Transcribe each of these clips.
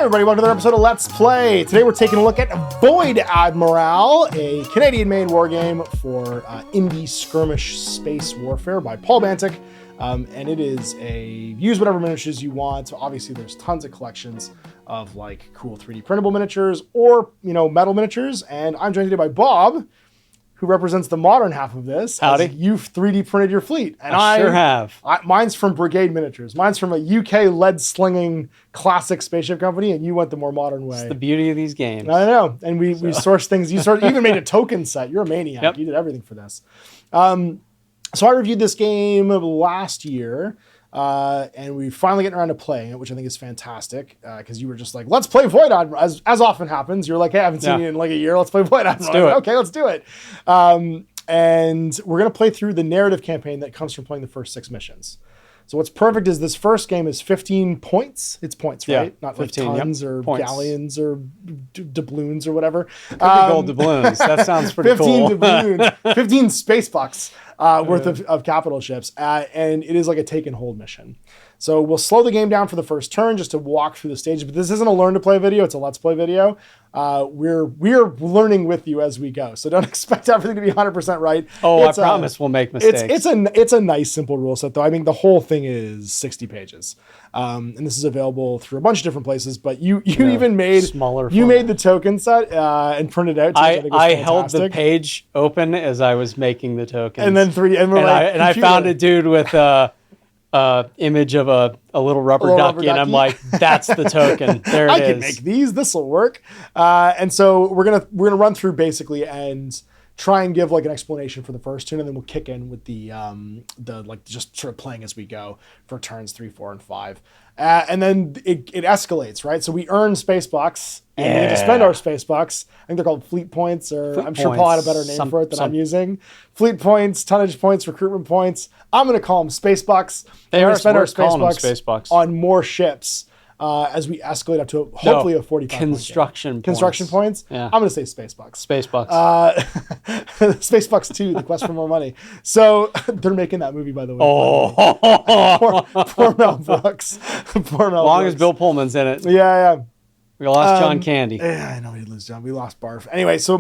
everybody, welcome to another episode of Let's Play. Today we're taking a look at Void Admiral, a Canadian-made wargame for indie skirmish space warfare by Paul Bantock. And it is a use whatever miniatures you want. So obviously there's tons of collections of like cool 3D printable miniatures or, you know, metal miniatures. And I'm joined today by Bob, who represents the modern half of this. Howdy. You've 3D printed your fleet. And I sure have. Mine's from Brigade Miniatures. Mine's from a UK lead-slinging classic spaceship company, and you went the more modern way. It's the beauty of these games. I know. And we sourced things. You even made a token set. You're a maniac. Yep. You did everything for this. So I reviewed this game last year, and we finally getting around to playing it, which I think is fantastic, because you were just like, let's play Void Admiral, as often happens. You're like, hey, I haven't seen you in like a year. Let's play Void Admiral. Let's do it. Okay, let's do it. And we're going to play through the narrative campaign that comes from playing the first 6 missions. So what's perfect is this first game is 15 points. It's points, right? Yeah, Not 15, like tons or points. galleons or doubloons or whatever. Could be gold doubloons. That sounds pretty 15 cool. doubloons, 15 space bucks worth of capital ships. And it is like a take and hold mission. So we'll slow the game down for the first turn just to walk through the stages. But this isn't a learn to play video. It's a let's play video. We're learning with you as we go. So don't expect everything to be 100% right. Oh, I promise we'll make mistakes. It's a nice, simple rule set, though. I mean, the whole thing is 60 pages. And this is available through a bunch of different places. But you even made smaller. You made the token set and printed it out. I held the page open as I was making the tokens. And then I found a dude with image of a little rubber ducky, and I'm like, that's the token. There it is. I can make these. This will work. And so we're gonna run through basically and try and give like an explanation for the first turn, and then we'll kick in with the like just sort of playing as we go for turns 3, 4, and 5. And then it escalates, right? So we earn space bucks, and we need to spend our space bucks. I think they're called fleet points, or I'm sure Paul had a better name for it than I'm using. Fleet points, tonnage points, recruitment points. I'm going to call them space bucks. They are spend our space bucks on more ships as we escalate up to hopefully a 45 construction points. Construction points? Yeah. I'm going to say space bucks. Space bucks. Space bucks 2, the quest for more money. So they're making that movie, by the way. Oh, poor Mel Brooks. Poor Mel as long Brooks. as Bill Pullman's in it. Yeah. We lost John Candy. Yeah, I know we did lose John. We lost Barf. Anyway, so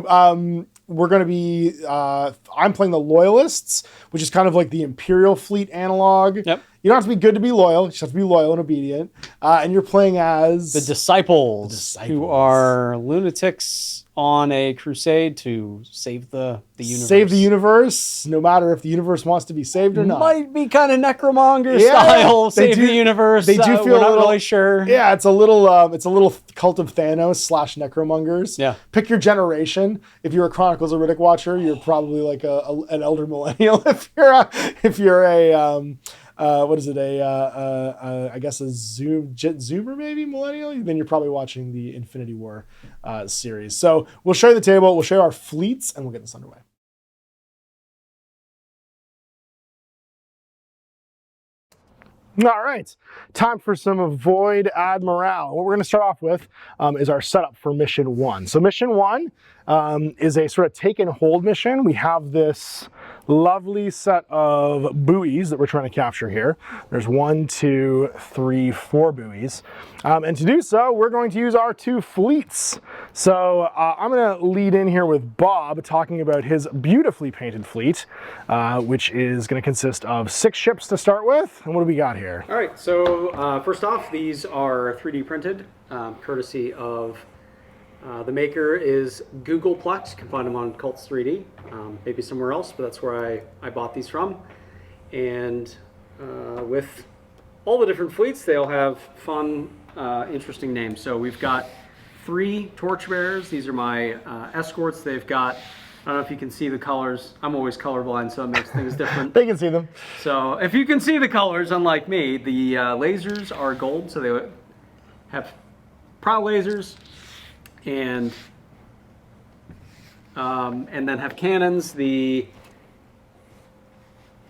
we're going to be... I'm playing the Loyalists, which is kind of like the Imperial Fleet analog. Yep. You don't have to be good to be loyal. You just have to be loyal and obedient. And you're playing as... The Disciples, who are lunatics on a crusade to save the universe. Save the universe, no matter if the universe wants to be saved or not. Might be kind of necromonger style. Save the universe. They do feel we're not really sure. Yeah, it's a little Cult of Thanos / necromongers. Yeah. Pick your generation. If you're a Chronicles of Riddick watcher, you're probably like an elder millennial. If you're a what is it? I guess a Zoomer maybe millennial. Then you're probably watching the Infinity War series. So we'll show you the table. We'll show you our fleets, and we'll get this underway. All right, time for some Void Admiral. What we're going to start off with is our setup for mission 1. So mission 1 is a sort of take and hold mission. We have this lovely set of buoys that we're trying to capture here. There's 1, 2, 3, 4 buoys. And to do so, we're going to use our 2 fleets. So I'm going to lead in here with Bob talking about his beautifully painted fleet, which is going to consist of 6 ships to start with. And what do we got here? All right, so first off, these are 3D printed, courtesy of the maker is Googleplex. You can find them on Cults 3D, maybe somewhere else, but that's where I bought these from. And with all the different fleets, they all have fun, interesting names. So we've got 3 torchbearers. These are my escorts. They've got, I don't know if you can see the colors. I'm always colorblind, so it makes things different. They can see them. So if you can see the colors, unlike me, the lasers are gold, so they have prow lasers. And then have cannons. The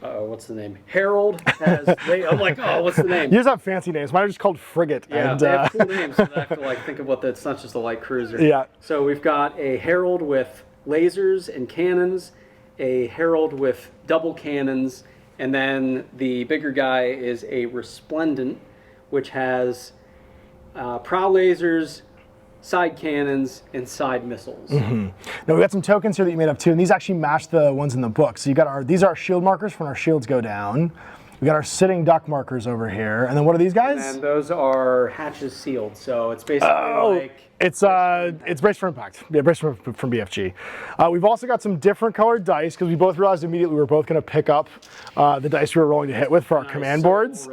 what's the name? Herald has. I'm like, oh, what's the name? You just have fancy names. Mine are just called Frigate. Yeah, and, they have cool names. So I have to like think of what it's not just a light cruiser. Yeah. So we've got a Herald with lasers and cannons, a Herald with double cannons, and then the bigger guy is a Resplendent, which has prow lasers, side cannons, and side missiles. Now we got some tokens here that you made up too, and these actually match the ones in the book. So you got these are our shield markers when our shields go down. We got our sitting duck markers over here, and then what are these guys? And those are hatches sealed, so it's basically like it's brace for impact. Yeah, brace from BFG. We've also got some different colored dice because we both realized immediately we were both going to pick up the dice we were rolling to hit with for our command boards.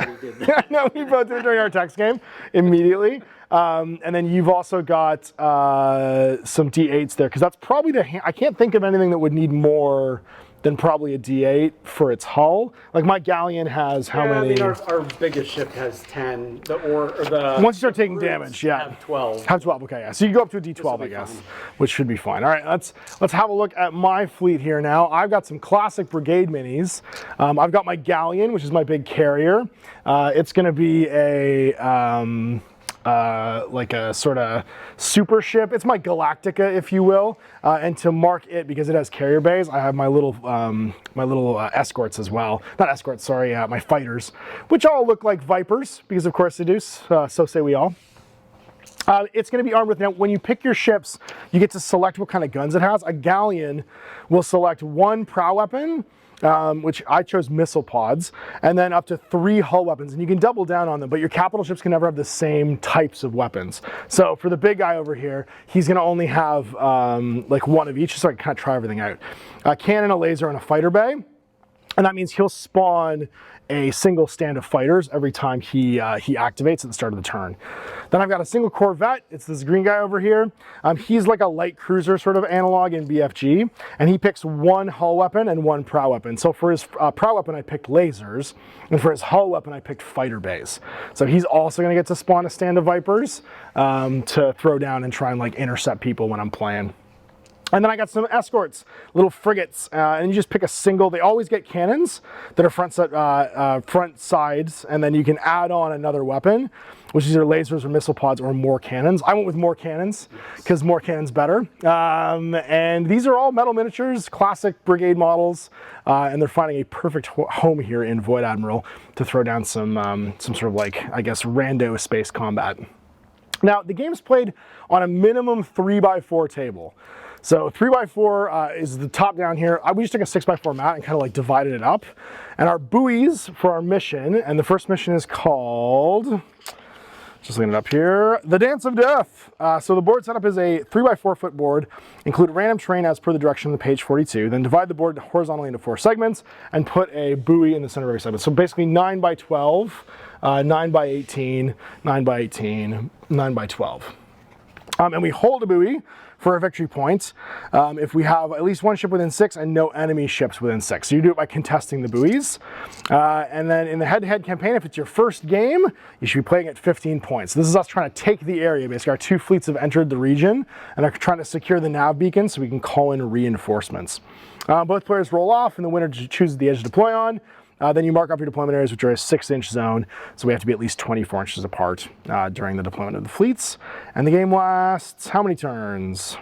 No, we both did it during our text game immediately. And then you've also got some D8s there because that's probably I can't think of anything that would need more than probably a D8 for its hull. Like my galleon has how many? I mean, our biggest ship has 10. Once you start taking damage, have 12. Have 12, okay, yeah. So you go up to a D12, I guess, which should be fine. All right, let's have a look at my fleet here now. I've got some classic brigade minis. I've got my galleon, which is my big carrier. It's going to be like a sort of super ship. It's my Galactica, if you will. And to mark it, because it has carrier bays, I have my little escorts as well. Not escorts, sorry, my fighters, which all look like Vipers, because of course they do, so say we all. It's going to be armed with, now when you pick your ships, you get to select what kind of guns it has. A galleon will select 1 prow weapon, which I chose missile pods, and then up to 3 hull weapons, and you can double down on them, but your capital ships can never have the same types of weapons. So for the big guy over here, he's going to only have like 1 of each, so I can kind of try everything out. A cannon, a laser, and a fighter bay, and that means he'll spawn a single stand of fighters every time he activates at the start of the turn. Then I've got a single Corvette. It's this green guy over here. He's like a light cruiser sort of analog in BFG, and he picks 1 hull weapon and 1 prow weapon. So for his prow weapon, I picked lasers, and for his hull weapon, I picked fighter bays. So he's also going to get to spawn a stand of Vipers to throw down and try and like intercept people when I'm playing. And then I got some escorts, little frigates, and you just pick a single. They always get cannons that are front sides, and then you can add on another weapon, which is either lasers or missile pods or more cannons. I went with more cannons because more cannons better. And these are all metal miniatures, classic brigade models, and they're finding a perfect home here in Void Admiral to throw down some sort of like, I guess, rando space combat. Now the game's played on a minimum 3x4 table. So 3x4 is the top down here. We just took a 6x4 mat and kind of like divided it up. And our buoys for our mission, and the first mission is called, just looking it up here, The Dance of Death. So the board setup is a 3x4 foot board, include random terrain as per the direction on page 42, then divide the board horizontally into 4 segments and put a buoy in the center of every segment. So basically 9x12, 9x18, 9x18, 9x12. And we hold a buoy for a victory point if we have at least 1 ship within 6 and no enemy ships within 6. So you do it by contesting the buoys. And then in the head-to-head campaign, if it's your first game, you should be playing at 15 points. This is us trying to take the area. Basically, our 2 fleets have entered the region and are trying to secure the nav beacon so we can call in reinforcements. Both players roll off, and the winner chooses the edge to deploy on. Then you mark off your deployment areas, which are a 6-inch zone, so we have to be at least 24 inches apart during the deployment of the fleets. And the game lasts how many turns?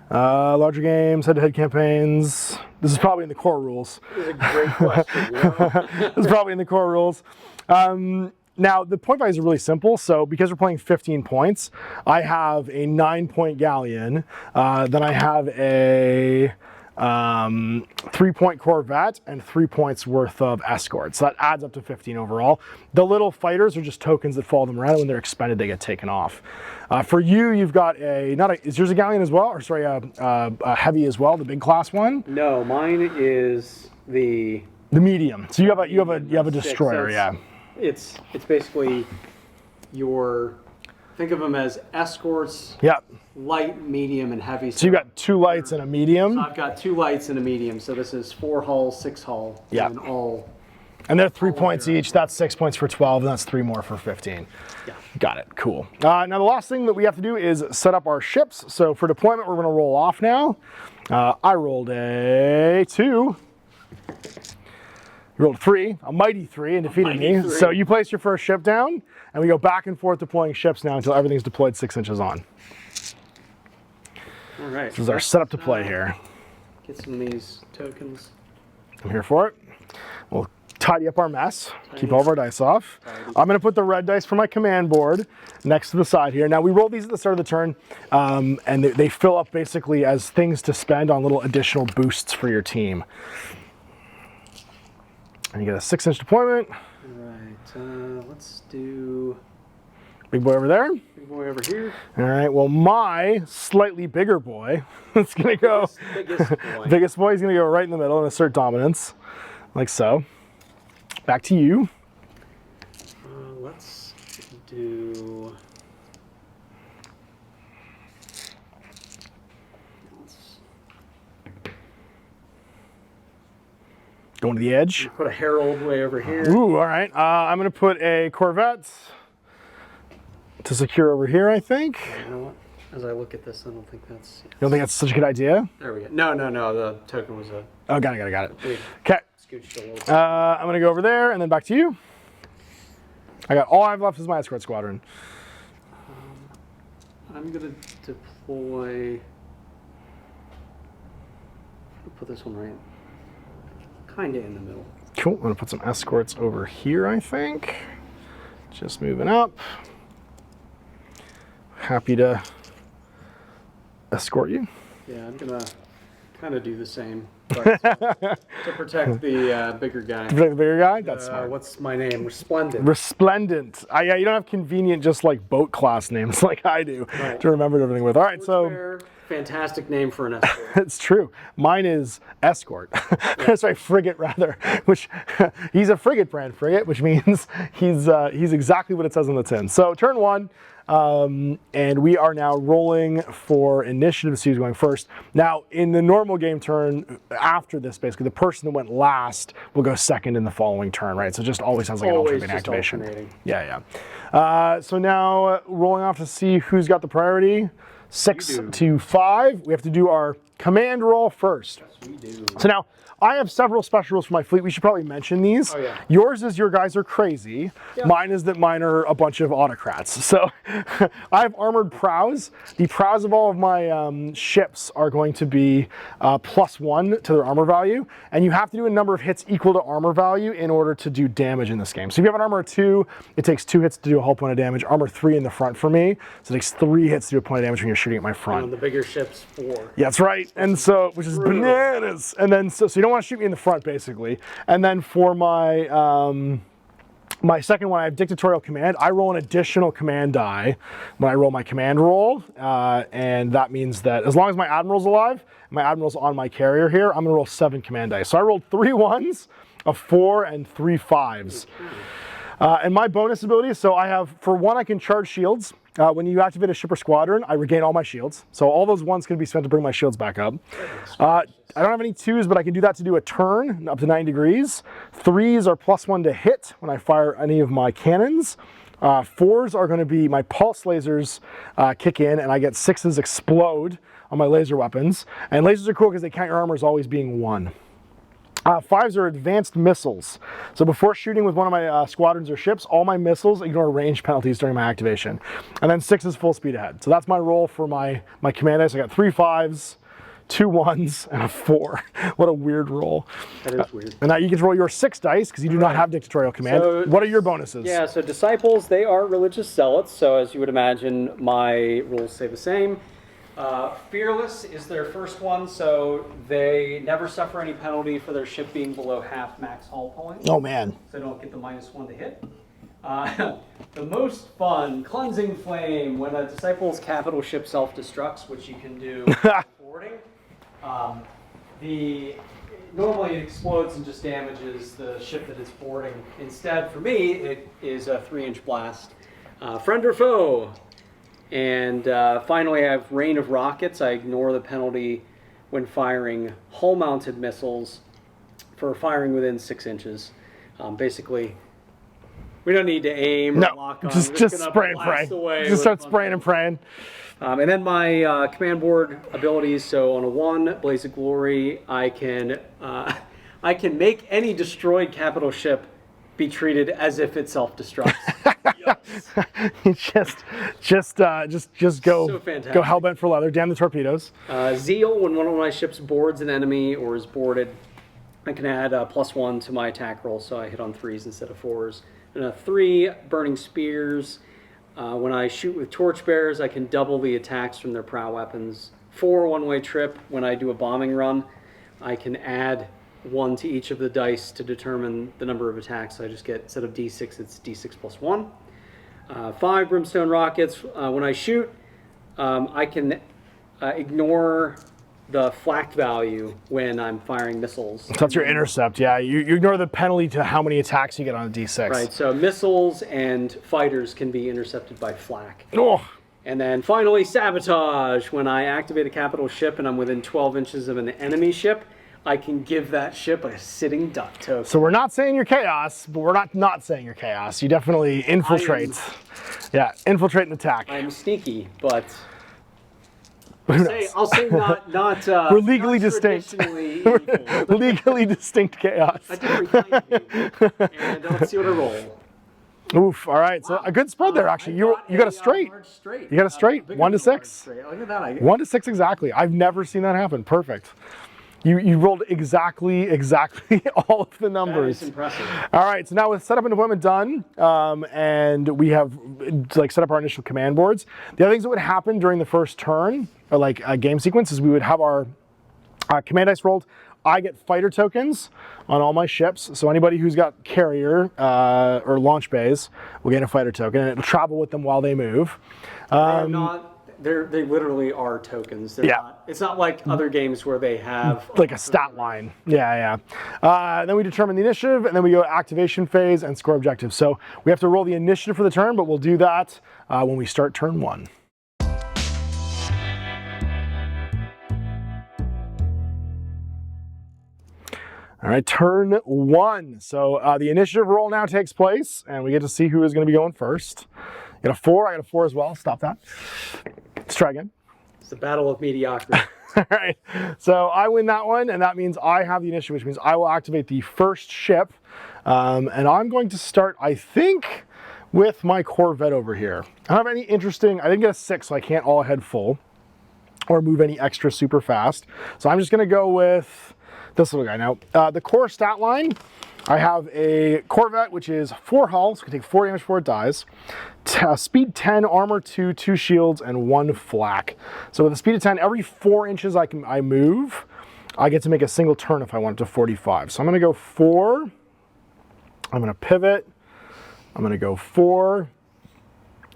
Larger games, head-to-head campaigns. This is probably in the core rules. This is a great question. This is probably in the core rules. Now, the point values are really simple. So because we're playing 15 points, I have a 9-point galleon. Then I have a 3-point Corvette and 3 points worth of escorts. So that adds up to 15 overall. The little fighters are just tokens that follow them around, and when they're expended, they get taken off. For you, you've got is yours a galleon as well? Or sorry, a heavy as well, the big class one? No, mine is the medium. So you have a destroyer, yeah. It's basically think of them as escorts. Yep. Light, medium, and heavy. So you've got 2 lights and a medium? So I've got 2 lights and a medium. So this is 4 hull, 6 hull. Yeah. And they're 3 points each. That's 6 points for 12, and that's 3 more for 15. Yeah. Got it. Cool. Now the last thing that we have to do is set up our ships. So for deployment, we're going to roll off now. I rolled a 2. You rolled a 3, a mighty 3, and defeated me. 3. So you place your first ship down, and we go back and forth deploying ships now until everything's deployed 6 inches on. All right. This is our setup to play here. Get some of these tokens. I'm here for it. We'll tidy up our mess, keep all of our dice off. I'm going to put the red dice for my command board next to the side here. Now, we roll these at the start of the turn, and they fill up basically as things to spend on little additional boosts for your team. And you get a 6-inch deployment. All right, let's do... Big boy over there. Big boy over here. All right, well, my slightly bigger boy is going to go... Biggest boy is going to go right in the middle and assert dominance, like so. Back to you. Let's do... Going to the edge. Put a Herald way over here. Ooh, all right. I'm going to put a Corvette to secure over here, I think. You know what? As I look at this, I don't think that's... You don't think that's such a good idea? There we go. No, the token was a... Oh, got it. Okay. Scooched a little bit. I'm going to go over there and then back to you. All I have left is my escort squadron. I'm going to deploy... I'll put this one right kind of in the middle. Cool. I'm going to put some escorts over here, I think. Just moving up. Happy to escort you. Yeah, I'm going to kind of do the same. But, to protect the bigger guy. To protect the bigger guy? That's smart. What's my name? Resplendent. Resplendent. Yeah, you don't have convenient just like boat class names like I do to remember everything with. All right, so... Fantastic name for an escort. It's true. Mine is Escort. That's right, Frigate rather. Which he's a frigate brand frigate, which means he's exactly what it says on the tin. So turn 1, and we are now rolling for initiative. So he's going first. Now in the normal game turn after this, basically the person that went last will go second in the following turn, right? So it just always sounds like an alternate activation. Yeah. So now rolling off to see who's got the priority. 6 to 5. We have to do our command roll first. Yes, we do. So now, I have several special rules for my fleet. We should probably mention these. Oh, yeah. Yours is your guys are crazy. Yeah. Mine is that mine are a bunch of autocrats. So I have armored prows. The prows of all of my ships are going to be +1 to their armor value. And you have to do a number of hits equal to armor value in order to do damage in this game. So if you have an armor 2, it takes 2 hits to do a whole point of damage. Armor 3 in the front for me. So it takes 3 hits to do a point of damage when you're shooting at my front. And the bigger ships 4. Yeah, that's right. And so, which is bananas. And then, so you don't want to shoot me in the front, basically. And then for my my second one, I have dictatorial command. I roll an additional command die when I roll my command roll, and that means that as long as my admiral's alive, my admiral's on my carrier here, I'm gonna roll 7 command dice. So I rolled 3 1s, a 4, and 3 5s. And my bonus abilities, so I have, for 1, I can charge shields. When you activate a ship or squadron, I regain all my shields. So all those 1s can be spent to bring my shields back up. I don't have any 2s, but I can do that to do a turn up to 9 degrees. 3s are +1 to hit when I fire any of my cannons. 4s are going to be my pulse lasers kick in, and I get 6s explode on my laser weapons. And lasers are cool because they count your armor as always being 1. 5s are advanced missiles. So before shooting with one of my squadrons or ships, all my missiles ignore range penalties during my activation. And then 6 is full speed ahead. So that's my roll for my command dice. I got 3 5s, 2 1s, and a 4. What a weird roll. That is weird. And now you get to roll your 6 dice because you do not have dictatorial command. So, what are your bonuses? Yeah, so disciples, they are religious zealots. So as you would imagine, my rules stay the same. Fearless is their first one, so they never suffer any penalty for their ship being below half max hull points. Oh man. So they don't get the -1 to hit. The most fun, Cleansing Flame, when a Disciple's capital ship self-destructs, which you can do boarding. Normally it explodes and just damages the ship that it's boarding. Instead, for me, it is a 3-inch blast. Friend or foe? And finally, I have Rain of Rockets. I ignore the penalty when firing hull-mounted missiles for firing within 6 inches. Basically, we don't need to aim or lock on. Just spray and pray. Just start spraying and praying. And then my command board abilities. So on a 1, Blaze of Glory, I can make any destroyed capital ship be treated as if it self-destructs. just go so go hellbent for leather. Damn the torpedoes. Zeal, when one of my ships boards an enemy or is boarded, I can add a +1 to my attack roll, so I hit on 3s instead of 4s. And a 3, burning spears. When I shoot with torchbearers, I can double the attacks from their prow weapons. 4, one-way trip. When I do a bombing run, I can add 1 to each of the dice to determine the number of attacks. So I just get, instead of d6, it's d6 + 1. 5, brimstone rockets. When I shoot, I can ignore the flak value when I'm firing missiles. So that's your intercept, yeah. You ignore the penalty to how many attacks you get on a d6. Right, so missiles and fighters can be intercepted by flak. Oh. And then finally, sabotage. When I activate a capital ship and I'm within 12 inches of an enemy ship, I can give that ship a sitting duck token. So we're not saying you're chaos, but we're not saying you're chaos. You definitely infiltrate. Yeah, infiltrate and attack. I'm sneaky, but I'll I'll say not we're legally not distinct. traditionally evil. Legally distinct chaos. I did pretend to be. And let's see what I roll. Oof, all right. So a good spread there, actually. You got a straight. You got a straight. 1 to 6. Look at that. 1 to 6 exactly. I've never seen that happen. Perfect. You rolled exactly all of the numbers. That is impressive. All right, so now with setup and deployment done, and we have like set up our initial command boards. The other things that would happen during the first turn, or like a game sequence, is we would have our command dice rolled. I get fighter tokens on all my ships, so anybody who's got carrier or launch bays will get a fighter token, and it'll travel with them while they move. They literally are tokens. They're not, it's not like other games where they have like a stat line. Yeah. Then we determine the initiative, and then we go activation phase and score objectives. So we have to roll the initiative for the turn, but we'll do that when we start turn 1. All right, turn 1. So the initiative roll now takes place, and we get to see who is going to be going first. You got a 4, I got a 4 as well. Stop that. Let's try again. It's the battle of mediocrity. All right, so I win that one, and that means I have the initiative, which means I will activate the first ship. And I'm going to start, I think, with my Corvette over here. I don't have any interesting, I didn't get a 6, so I can't all ahead full or move any extra super fast. So I'm just going to go with this little guy. Now, the core stat line, I have a Corvette, which is 4 hull, so it can take 4 damage before it dies. Speed 10, armor 2, 2 shields, and 1 flak. So with a speed of 10, every 4 inches I move, I get to make a single turn if I want it to 45. So I'm going to go 4. I'm going to pivot. I'm going to go 4.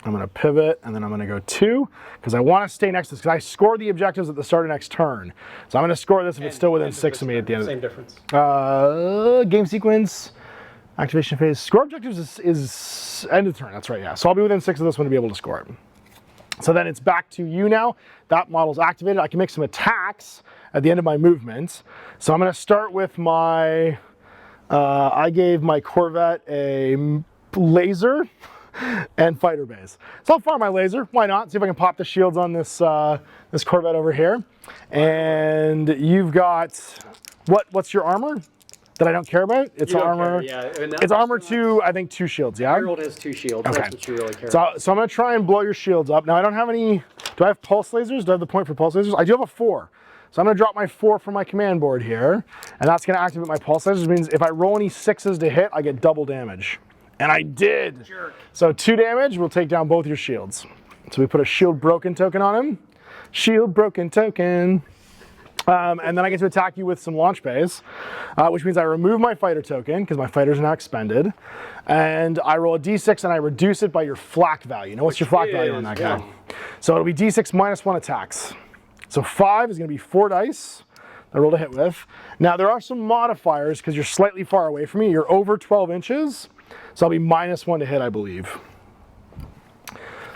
I'm going to pivot, and then I'm going to go 2, because I want to stay next to this, because I score the objectives at the start of next turn. So I'm going to score this if it's still within 6 of me at the end of Same difference. Game sequence, activation phase. Score objectives is end of turn, that's right, yeah. So I'll be within 6 of this one to be able to score it. So then it's back to you now. That model's activated. I can make some attacks at the end of my movement. So I'm going to start with my, I gave my Corvette a laser and fighter bays. So I'll fire my laser, why not? See if I can pop the shields on this this Corvette over here. And you've got, what's your armor that I don't care about? It's armor, it's armor 2, I think 2 shields, yeah? Harold has 2 shields, okay. That's what you really care about. So I'm gonna try and blow your shields up. Now I don't have any, do I have pulse lasers? Do I have the point for pulse lasers? I do have a 4. So I'm gonna drop my 4 from my command board here, and that's gonna activate my pulse lasers, which means if I roll any 6s to hit, I get double damage. And I did. Jerk. So 2 damage will take down both your shields. So we put a shield broken token on him. Shield broken token. And then I get to attack you with some launch bays, which means I remove my fighter token because my fighters are now expended. And I roll a d6 and I reduce it by your flak value. Now what's your flak value on that guy? So it'll be d6 minus 1 attacks. So 5 is going to be 4 dice. I rolled a hit with. Now there are some modifiers because you're slightly far away from me. You're over 12 inches. So I'll be minus 1 to hit, I believe.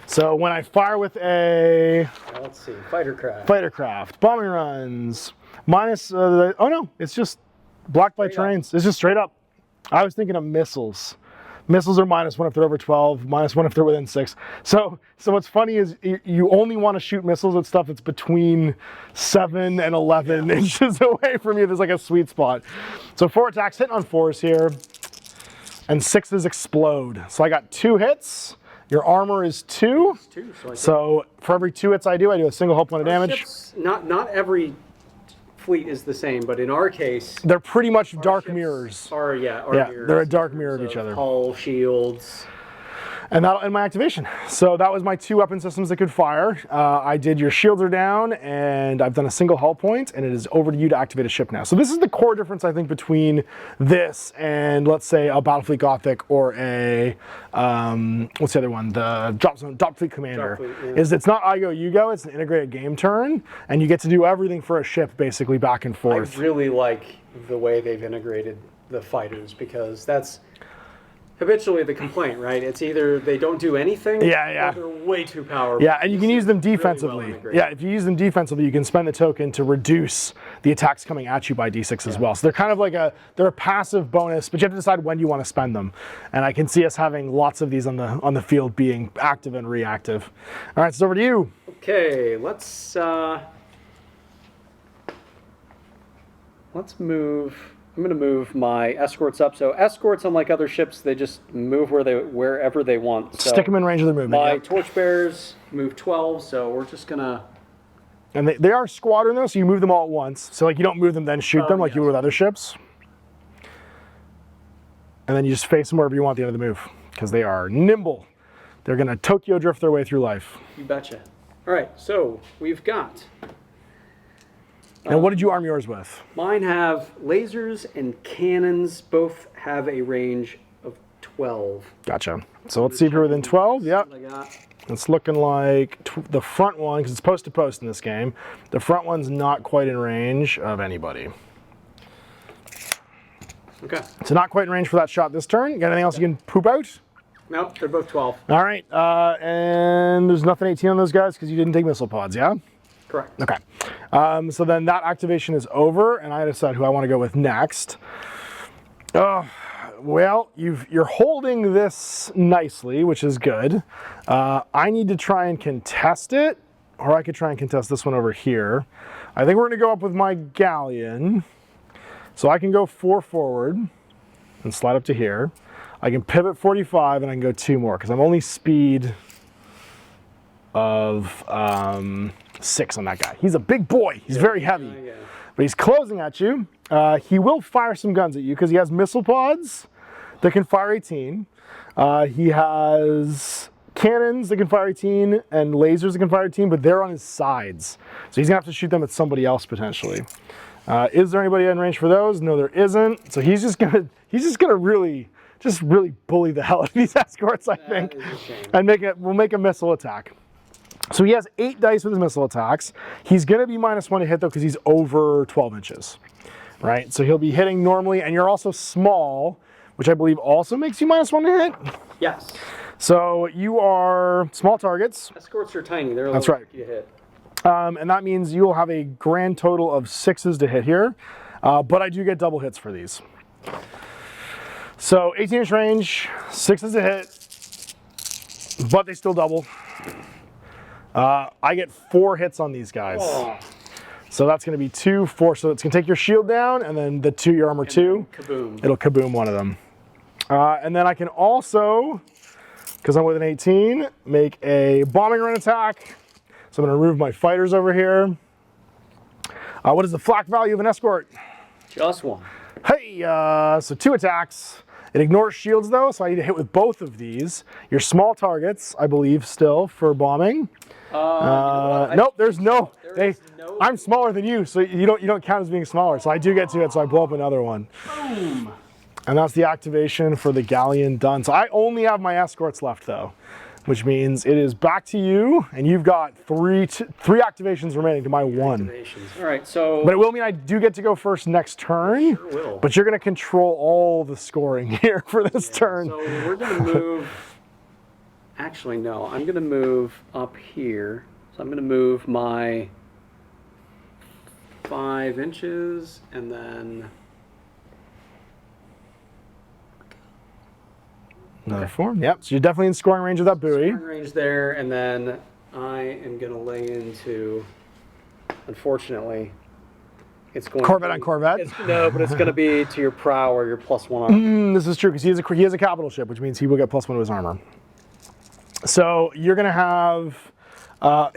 So when I fire with a... let's see, fightercraft. Fightercraft, bombing runs, minus... oh no, it's just blocked by terrains. It's just straight up. I was thinking of missiles. Missiles are minus 1 if they're over 12, minus 1 if they're within 6. So what's funny is you only want to shoot missiles at stuff that's between 7 and 11 inches away from you. There's like a sweet spot. So 4 attacks, hitting on 4s here. And 6s explode. So I got 2 hits. Your armor is 2. So for every 2 hits I do a single hull point of damage. Not every fleet is the same, but in our case, they're pretty much dark ships mirrors. Are mirrors. They're a dark mirror of each other. Hull, shields. And that'll end my activation. So that was my 2 weapon systems that could fire. I did your shields are down, and I've done a single hull point, and it is over to you to activate a ship now. So this is the core difference, I think, between this and, let's say, a Battlefleet Gothic or a, what's the other one? The Drop Fleet Commander. Is it's not I go, you go, it's an integrated game turn, and you get to do everything for a ship, basically, back and forth. I really like the way they've integrated the fighters, because that's habitually the complaint, right? It's either they don't do anything, or they're way too powerful. Yeah, and you can use them defensively. Really well, if you use them defensively, you can spend the token to reduce the attacks coming at you by d6 as well. So they're kind of like they're a passive bonus, but you have to decide when you want to spend them. And I can see us having lots of these on the field being active and reactive. All right, it's over to you. Okay, let's move. I'm going to move my escorts up. So escorts, unlike other ships, they just move wherever they want. So stick them in range of their movement. My torchbearers move 12, so we're just going to... And they are squadron, though, so you move them all at once. So like you don't move them, then shoot them like you would with other ships. And then you just face them wherever you want at the end of the move, because they are nimble. They're going to Tokyo drift their way through life. You betcha. All right, so we've got... And what did you arm yours with? Mine have lasers and cannons. Both have a range of 12. Gotcha. So let's see if you're within 12. Yep. It's looking like the front one, because it's post to post in this game, the front one's not quite in range of anybody. Okay. So not quite in range for that shot this turn. You got anything else you can poop out? Nope, they're both 12. All right. And there's nothing 18 on those guys because you didn't take missile pods, yeah? Correct. Okay. So then that activation is over, and I decide who I want to go with next. Well, you're holding this nicely, which is good. I need to try and contest it, or I could try and contest this one over here. I think we're going to go up with my galleon. So I can go 4 forward and slide up to here. I can pivot 45, and I can go 2 more, because I'm only speed of 6 on that guy. He's a big boy. He's very heavy. But he's closing at you. He will fire some guns at you because he has missile pods that can fire 18. He has cannons that can fire 18 and lasers that can fire 18, but they're on his sides. So he's gonna have to shoot them at somebody else potentially. Is there anybody in range for those? No, there isn't. So he's just gonna really bully the hell out of these escorts, I think. And we'll make a missile attack. So he has 8 dice with his missile attacks. He's going to be -1 to hit, though, because he's over 12 inches, right? So he'll be hitting normally, and you're also small, which I believe also makes you -1 to hit. Yes. So you are small targets. Escorts are tiny. They're a That's little right. tricky to hit. And that means you'll have a grand total of 6s to hit here, but I do get double hits for these. So 18-inch range, 6s to hit, but they still double. I get 4 hits on these guys. Oh. So that's going to be 2, 4. So it's going to take your shield down, and then your armor 2. Kaboom. It'll kaboom one of them. And then I can also, because I'm with an 18, make a bombing run attack. So I'm going to remove my fighters over here. What is the flak value of an escort? Just 1. Hey, so 2 attacks. It ignores shields, though, so I need to hit with both of these. Your small targets, I believe, still for bombing. Nope, there's no. I'm smaller than you, so you don't count as being smaller. So I do get 2 hits, so I blow up another one. Boom. And that's the activation for the galleon done. So I only have my escorts left, though, which means it is back to you, and you've got 3 activations remaining to my 1. All right, so. But it will mean I do get to go first next turn. Sure will. But you're going to control all the scoring here for this turn. So we're going to move. Actually, no. I'm going to move up here. So I'm going to move my 5 inches, and then. Another 4. Yep. So you're definitely in scoring range of that buoy. Scoring range there, and then I am going to lay into. Unfortunately, it's going. Corvette on Corvette. No, but it's going to be to your prow or your +1 armor. This is true because he has a capital ship, which means he will get +1 to his armor. So you're going to have.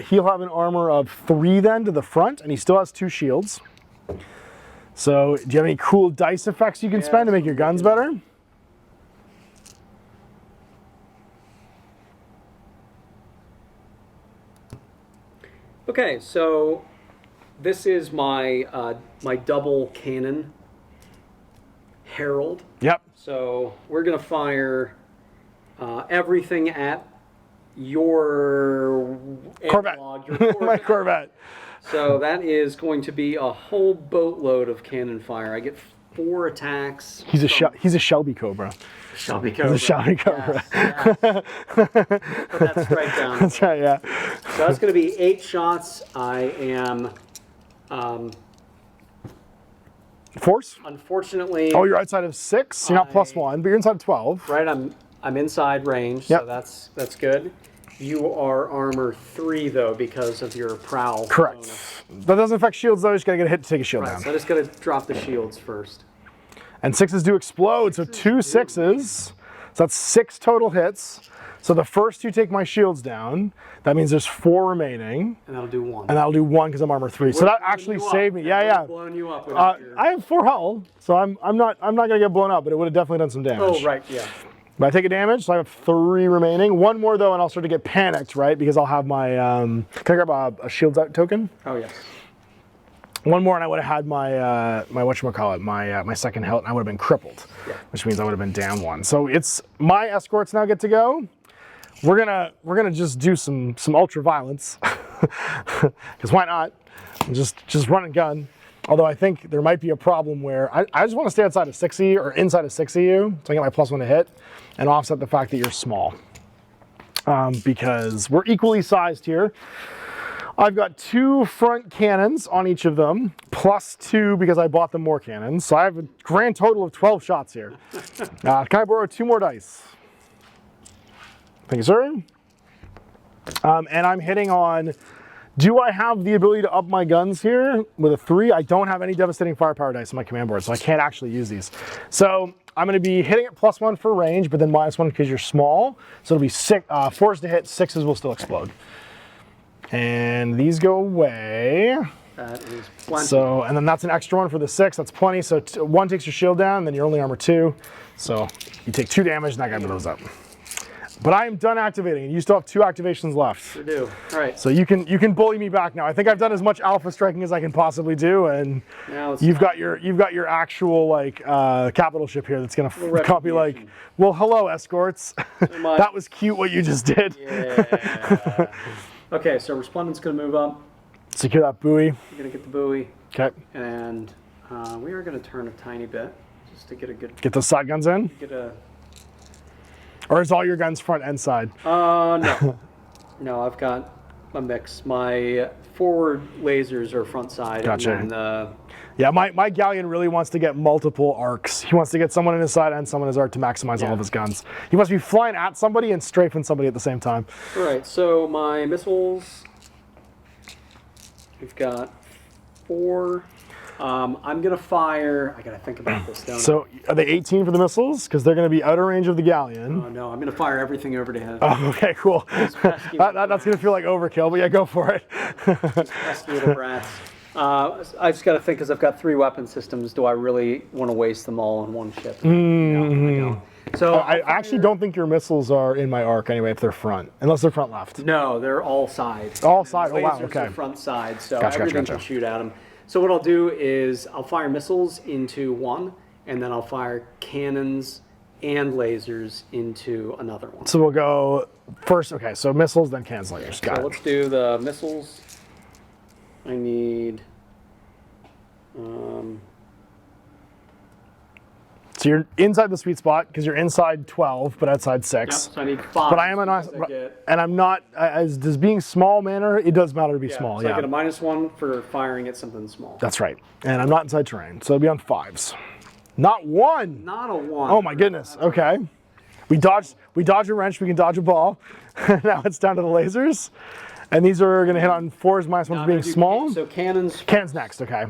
He'll have an armor of 3 then to the front, and he still has 2 shields. So, do you have any cool dice effects you can spend to make your guns better? Okay, so this is my my double cannon Herald. Yep. So we're gonna fire everything at your Corvette. analog, your Corvette. My Corvette. So that is going to be a whole boatload of cannon fire. I get 4 attacks. He's a Shelby Cobra. Shelby Cobra. He's a Shelby Cobra. Yes, yes. Put that strike down. That's right, yeah. So that's going to be 8 shots. I am, Force? unfortunately, Oh, you're outside of 6? You're not +1, but you're inside of 12. right. I'm inside range, Yep. so that's good. You are armor 3 though because of your prowl. Correct. bonus. That doesn't affect shields though, you just gotta get a hit to take a shield Right, down. so I just got to drop the shields first. And 6s do explode, so 2 6s. So that's 6 total hits. So the first 2 take my shields down. That means there's 4 remaining. And that'll do 1. And that'll do 1 because I'm armor 3. So that actually saved me. Yeah. Blowing you up with your... I have 4 hull, so I'm not gonna get blown up, but it would have definitely done some damage. Oh, right, yeah. But I take a damage, so I have 3 remaining. 1 more though, and I'll start to get panicked, right? Because I'll have my, can I grab a shields out token? Oh, yes. 1 more, and I would have had my my second health, and I would have been crippled, which means I would have been down 1. So it's my escorts now get to go. We're gonna just do some ultra violence, because why not? Just run and gun. Although I think there might be a problem where I just want to stay outside of 6 of you or inside of 6 of you, so I get my +1 to hit, and offset the fact that you're small, because we're equally sized here. I've got 2 front cannons on each of them, +2 because I bought them more cannons. So I have a grand total of 12 shots here. Can I borrow 2 more dice? Thank you, sir. And I'm hitting on, do I have the ability to up my guns here with a 3? I don't have any devastating firepower dice on my command board, so I can't actually use these. So I'm gonna be hitting it +1 for range, but then -1 because you're small. So it'll be 4s to hit, 6s will still explode. And these go away. That is plenty. So, and then that's an extra 1 for the 6, that's plenty. So 1 takes your shield down, and then you're only armor 2. So you take 2 damage, and that guy blows up. But I am done activating, and you still have 2 activations left. You do. All right. So you can bully me back now. I think I've done as much alpha striking as I can possibly do, and you've got your actual like capital ship here that's gonna copy like, well, hello escorts. That was cute what you just did. Yeah. Okay, so Resplendent's gonna move up. Secure that buoy. You're gonna get the buoy. Okay. And we are gonna turn a tiny bit just to get a good. Get those side guns in. Get a. Or is all your guns front and side? No. No, I've got a mix. My forward lasers are front side. Gotcha. And then yeah, my galleon really wants to get multiple arcs. He wants to get someone in his side and someone in his arc to maximize all of his guns. He must be flying at somebody and strafing somebody at the same time. all right, so my missiles, we've got 4. I'm gonna fire. I gotta think about this. Don't So are they 18 for the missiles? Because they're going to be outer range of the galleon. I? Oh no, I'm gonna fire everything over to him. Oh, okay, cool. That's going to feel like overkill, but yeah, go for it. Rescue the brats. I just gotta think because I've got 3 weapon systems. Do I really want to waste them all on one ship? No, I don't. So I actually don't think your missiles are in my arc anyway if they're front, unless they're front left. No, they're all side. All side. Oh wow. Lasers Okay. are front side, so Gotcha, everything gotcha. can shoot at them. So what I'll do is I'll fire missiles into 1, and then I'll fire cannons and lasers into another one. So we'll go first. Okay, so missiles, then cannons, lasers. Got So it. let's do the missiles. I need. So you're inside the sweet spot because you're inside 12, but outside 6. So I need 5. But I am a nice, and I'm not, as does being small manner, it does matter to be small, So yeah. I get a -1 for firing at something small. That's right. And I'm not inside terrain, so it'll be on 5s. Not 1! Not a 1. Oh my goodness, okay. We dodge a wrench, we can dodge a ball. Now it's down to the lasers. And these are gonna hit on 4s, -1 for being small. So cannons. Cannons next, okay.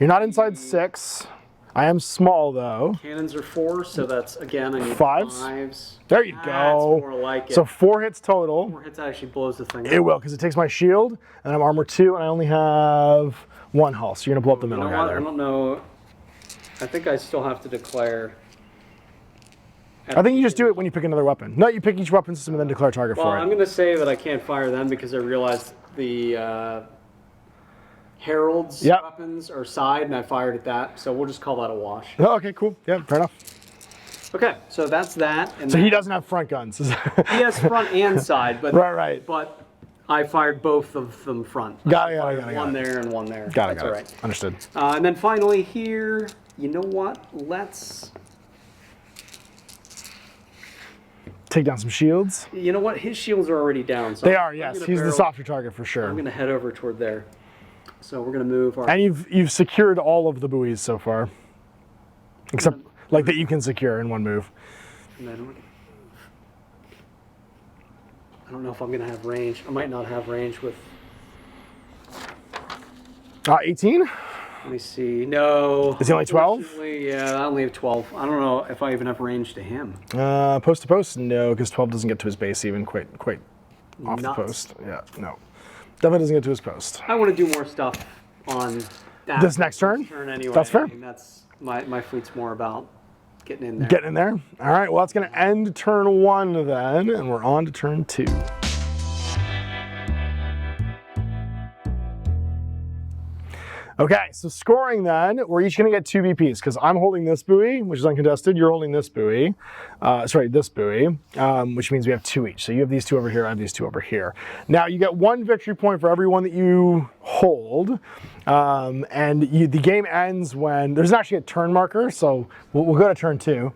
You're not inside 6. I am small though. Cannons are 4, so that's, again, I need 5s. 5s. There you That's go. more like it. So 4 hits total. 4 hits actually blows the thing It up. will, because it takes my shield, and I'm armor 2, and I only have 1 hull, so you're gonna blow up the middle guy there. I don't know. I think I still have to declare. I think you just do it when you pick another weapon. No, you pick each weapon system and then declare target Well, for it. I'm going to say that I can't fire them because I realized the Herald's weapons are side, and I fired at that, so we'll just call that a wash. Oh, okay, cool. Yeah, fair enough. Okay, so that's that. And so he doesn't have front guns. He has front and side, but right. But I fired both of them front. Got it. One there and one there. Got it. That's all right. Understood. And then finally here, you know what? Let's take down some shields. You know what? His shields are already down. So they are, yes. He's the softer target for sure. I'm going to head over toward there. So we're going to move our... And you've secured all of the buoys so far. Except, like, that you can secure in one move. And then I don't know if I'm going to have range. I might not have range with... 18? Let me see. No. Is he only 12? Yeah, I only have 12. I don't know if I even have range to him. Post to post? No, because 12 doesn't get to his base even quite off the post. Yeah, no. Definitely doesn't get to his post. I want to do more stuff on that. This next turn? Anyway. That's fair. I mean, that's my fleet's more about getting in there. Getting in there? All right, well, that's going to end turn 1 then, and we're on to turn 2. Okay, so scoring then, we're each gonna get 2 VPs because I'm holding this buoy, which is uncontested. You're holding this buoy, this buoy, which means we have 2 each. So you have these 2 over here, I have these 2 over here. Now you get 1 victory point for every one that you hold, and the game ends when, there's actually a turn marker, so we'll go to turn 2.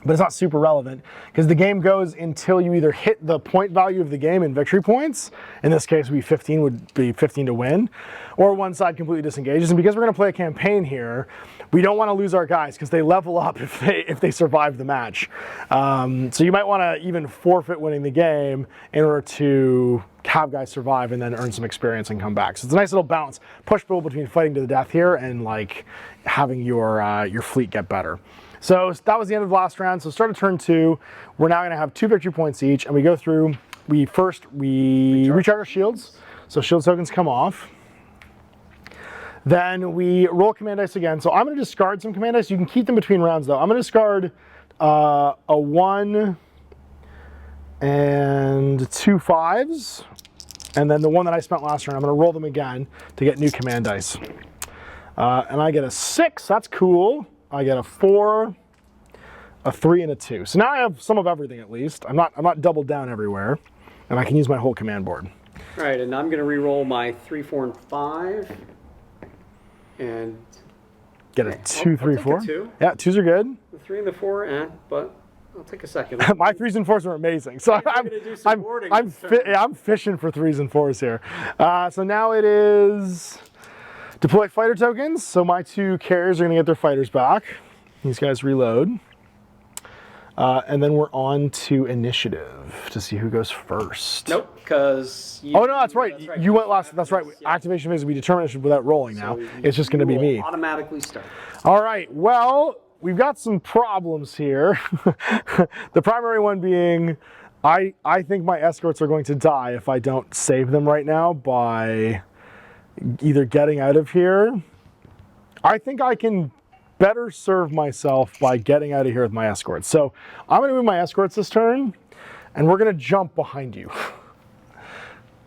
But it's not super relevant because the game goes until you either hit the point value of the game in victory points. In this case, would be 15 to win, or one side completely disengages. And because we're going to play a campaign here, we don't want to lose our guys because they level up if they survive the match. So you might want to even forfeit winning the game in order to have guys survive and then earn some experience and come back. So it's a nice little balance, push-pull between fighting to the death here and like having your fleet get better. So that was the end of the last round. So start of turn 2, we're now gonna have 2 victory points each, and we go through, we recharge our shields. So shield tokens come off. Then we roll command dice again. So I'm gonna discard some command dice. You can keep them between rounds though. I'm gonna discard a 1 and 2 5s. And then the one that I spent last round, I'm gonna roll them again to get new command dice. And I get a 6, that's cool. I get a 4, a 3, and a 2. So now I have some of everything at least. I'm not doubled down everywhere, and I can use my whole command board. All right, and I'm going to re-roll my 3, 4, and 5, and get a 2, 3, 4. 2. Yeah, 2s are good. The 3 and the 4, but I'll take a second. My 3s and 4s are amazing. So I'm fishing for 3s and 4s here. So now it is. Deploy fighter tokens, so my 2 carriers are gonna get their fighters back. These guys reload. And then we're on to initiative to see who goes first. Nope, because oh no, that's right. You went last, that's right. Yeah. Activation phase, we determine it without rolling now. So it's just gonna be me. Automatically start. All right, well, we've got some problems here. The primary one being, I think my escorts are going to die if I don't save them right now by either getting out of here. I think I can better serve myself by getting out of here with my escorts. So I'm gonna move my escorts this turn, and we're gonna jump behind you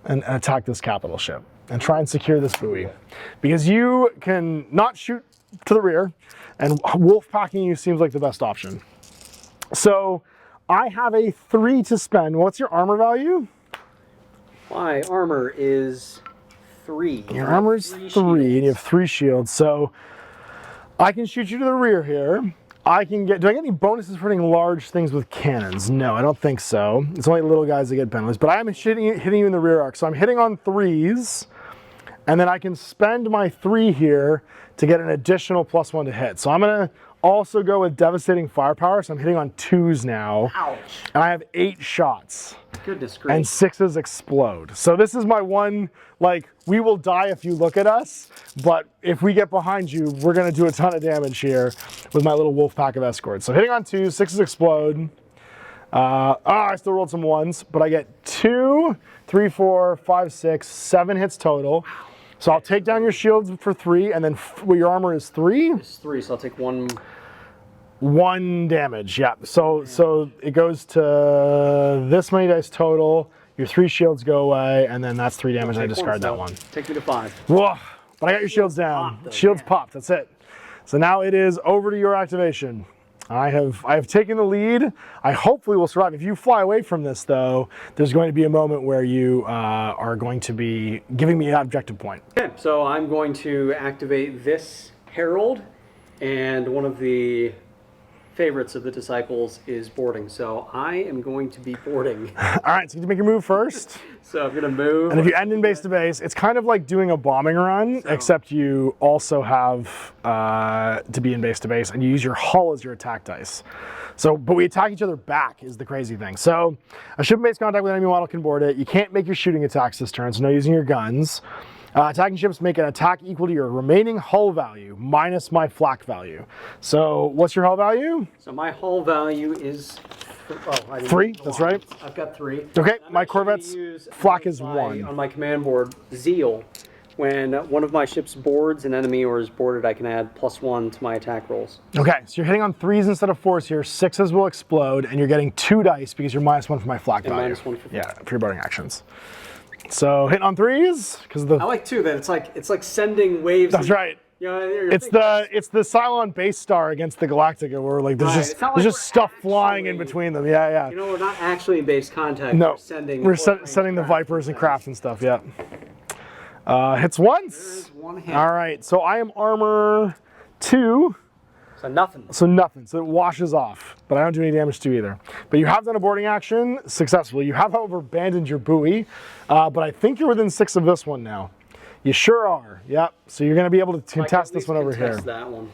and attack this capital ship and try and secure this buoy. Because you can not shoot to the rear, and wolf packing you seems like the best option. So I have a 3 to spend. What's your armor value? My armor is 3. Your armor is 3, and you have 3 shields. So I can shoot you to the rear here. I can get, do I get any bonuses for hitting large things with cannons? No, I don't think so. It's only little guys that get penalties, but I am hitting you in the rear arc. So I'm hitting on 3s, and then I can spend my 3 here to get an additional +1 to hit. So I'm gonna also go with devastating firepower, so I'm hitting on 2s now. Ouch. And I have 8 shots. Goodness And gracious. 6s explode. So this is my one, like, we will die if you look at us, but if we get behind you, we're gonna do a ton of damage here with my little wolf pack of escorts. So hitting on 2s, 6s explode. I still rolled some 1s, but I get 2, 3, 4, 5, 6, 7 hits total. So I'll take down your shields for 3, and then your armor is 3? It's 3, so I'll take 1. 1 damage, yeah. So it goes to this many dice total. Your 3 shields go away, and then that's 3 damage. And I discard that one. Take me to 5. Whoa! But I got your shields down. Popped, though, Shields man. popped. That's it. So now it is over to your activation. I have taken the lead. I hopefully will survive. If you fly away from this, though, there's going to be a moment where you are going to be giving me an objective point. Okay, so I'm going to activate this Herald, and one of the favorites of the disciples is boarding. So I am going to be boarding. All right, so you need to make your move first. So I'm gonna move. And if you end in base to base, it's kind of like doing a bombing run, except you also have to be in base to base, and you use your hull as your attack dice. So, but we attack each other back is the crazy thing. So a ship in base contact with enemy model can board it. You can't make your shooting attacks this turn, so no using your guns. Attacking ships make an attack equal to your remaining hull value minus my flak value. So what's your hull value? So my hull value is 3, that's right. I've got 3. Okay, I'm my actually Corvette's gonna use flak is my- 1. On my command board, Zeal. When one of my ships boards an enemy or is boarded, I can add +1 to my attack rolls. Okay, so you're hitting on 3s instead of 4s here. 6s will explode, and you're getting 2 dice because you're -1 for my flak And value. -1 for flak. Yeah, for your boarding actions. So hitting on 3s because of the. I like too that it's like sending waves. That's right. You know, you're It's the Cylon base star against the Galactica, where like there's Right, just it's not there's like just we're stuff flying in actually- between them. Yeah, yeah. You know, we're not actually in base contact. No, we're sending. we're close-range sending the craft Vipers and things. craft and stuff. Yeah. Hits once. There's 1 hit. All right, so I am armor 2. So nothing. So nothing, so it washes off, but I don't do any damage to either. But you have done a boarding action successfully. You have, however, abandoned your buoy, but I think you're within 6 of this one now. You sure are, yep. So you're gonna be able to I can contest at this least one over contest here. That one.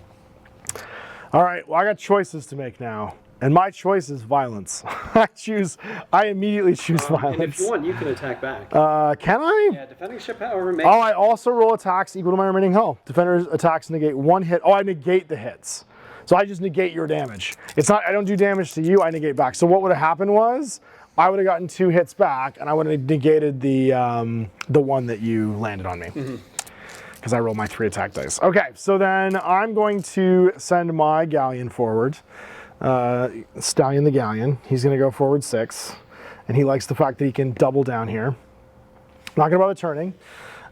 All right, well, I got choices to make now. And my choice is violence. I immediately choose And if violence. you want, you can attack back. Can I? Yeah, defending ship, however, makes. Oh, I also roll attacks equal to my remaining hull. Defender's attacks negate 1 hit. Oh, I negate the hits. So I just negate your damage. It's not, I don't do damage to you, I negate back. So what would have happened was, I would have gotten 2 hits back, and I would have negated the one that you landed on me. Because I rolled my 3 attack dice. Okay, so then I'm going to send my galleon forward. Stallion the Galleon. He's going to go forward 6. And he likes the fact that he can double down here. Not going to bother turning.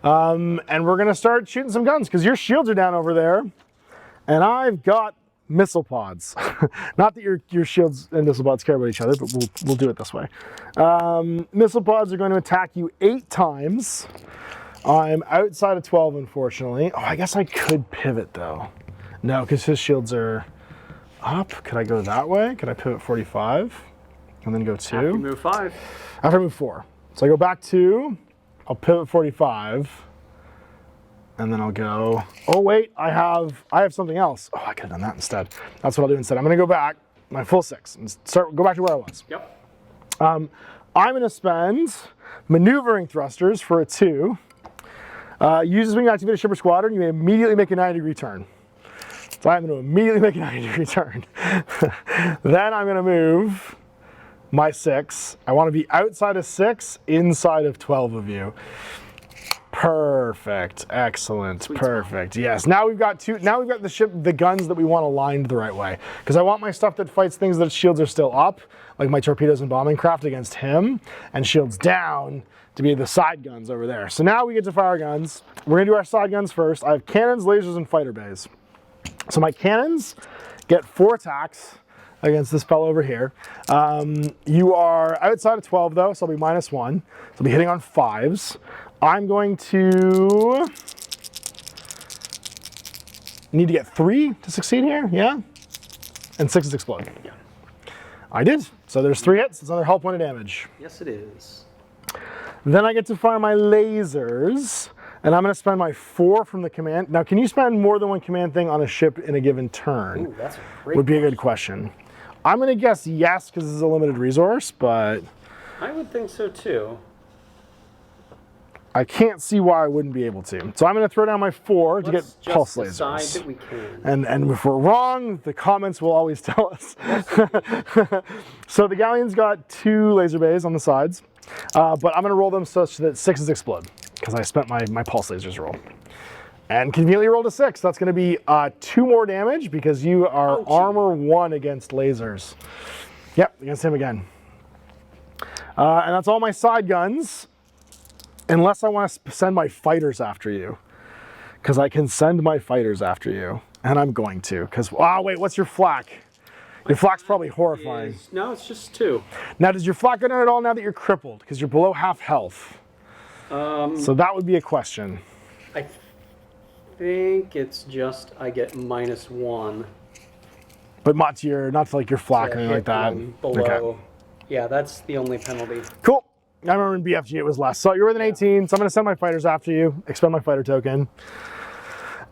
And we're going to start shooting some guns, because your shields are down over there. And I've got missile pods. Not that your shields and missile pods care about each other, but we'll do it this way. Missile pods are going to attack you 8 times. I'm outside of 12, unfortunately. Oh, I guess I could pivot, though. No, because his shields are up. Could I go that way? Could I pivot 45? And then go 2? After you move 5. After I move 4. So I go back 2. I'll pivot 45. And then I'll go, oh wait, I have something else. Oh, I could have done that instead. That's what I'll do instead. I'm gonna go back, my full 6, and go back to where I was. Yep. I'm gonna spend maneuvering thrusters for a 2. Use this when you activate a ship or squadron, you may immediately make a 90-degree turn. So I'm gonna immediately make a 90-degree turn. Then I'm gonna move my 6. I wanna be outside of 6, inside of 12 of you. Perfect. Excellent. Sweet Perfect. Yes. Now we've got the guns that we want aligned the right way. Because I want my stuff that fights things that shields are still up, like my torpedoes and bombing craft against him, and shields down to be the side guns over there. So now we get to fire guns. We're gonna do our side guns first. I have cannons, lasers, and fighter bays. So my cannons get 4 attacks against this fellow over here. You are outside of 12 though, so I'll be -1. So I'll be hitting on 5s. I'm going to need to get 3 to succeed here, yeah? And 6s explode. Yeah. I did. So there's 3 hits, it's another hull point of damage. Yes, it is. Then I get to fire my lasers. And I'm going to spend my 4 from the command. Now, can you spend more than one command thing on a ship in a given turn? Ooh, that's a great Would be a good question. I'm going to guess yes, because this is a limited resource, but I would think so too. I can't see why I wouldn't be able to. So I'm going to throw down my 4 to get Let's pulse just decide lasers. that we can. And if we're wrong, the comments will always tell us. So the galleon's got 2 laser bays on the sides, but I'm going to roll them such that 6s explode, because I spent my pulse lasers roll. And conveniently rolled a 6. That's going to be 2 more damage, because you are armor 1 against lasers. Yep, against him again. And that's all my side guns. Unless I want to send my fighters after you. Because I can send my fighters after you. And I'm going to. Because, oh wait, what's your flak? Your flak's probably horrifying. No, it's just 2. Now, does your flak go down at all now that you're crippled? Because you're below half health. So that would be a question. I think it's just I get -1. But not to like your flak or anything like that. Below. Okay. Yeah, that's the only penalty. Cool. I remember in BFG it was less. So you're with an 18, so I'm going to send my fighters after you, expend my fighter token.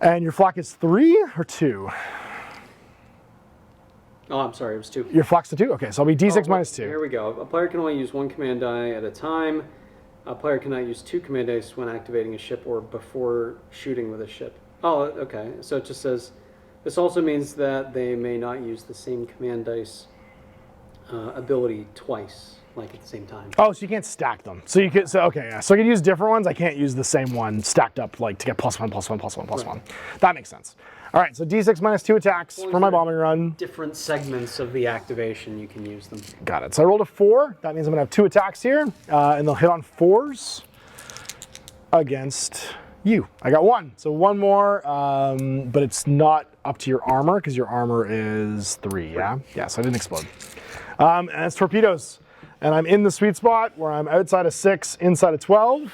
And your flak is 3 or 2? Oh, I'm sorry, it was 2. Your flak's to 2? Okay, so I'll be D6 minus 2. Here we go. A player can only use 1 command die at a time. A player cannot use 2 command dice when activating a ship or before shooting with a ship. Oh, okay. So it just says, this also means that they may not use the same command dice ability twice, like at the same time. Oh, so you can't stack them. So you can, so okay, yeah. So I can use different ones. I can't use the same one stacked up like to get +1, +1, +1, +1. That makes sense. All right, so D6 minus 2 attacks for my bombing run. Different segments of the activation, you can use them. Got it. So I rolled a 4. That means I'm gonna have 2 attacks here, and they'll hit on 4s against you. I got 1, so 1 more, but it's not up to your armor because your armor is 3. Yeah, yeah. So I didn't explode. And it's torpedoes, and I'm in the sweet spot where I'm outside of 6, inside of 12.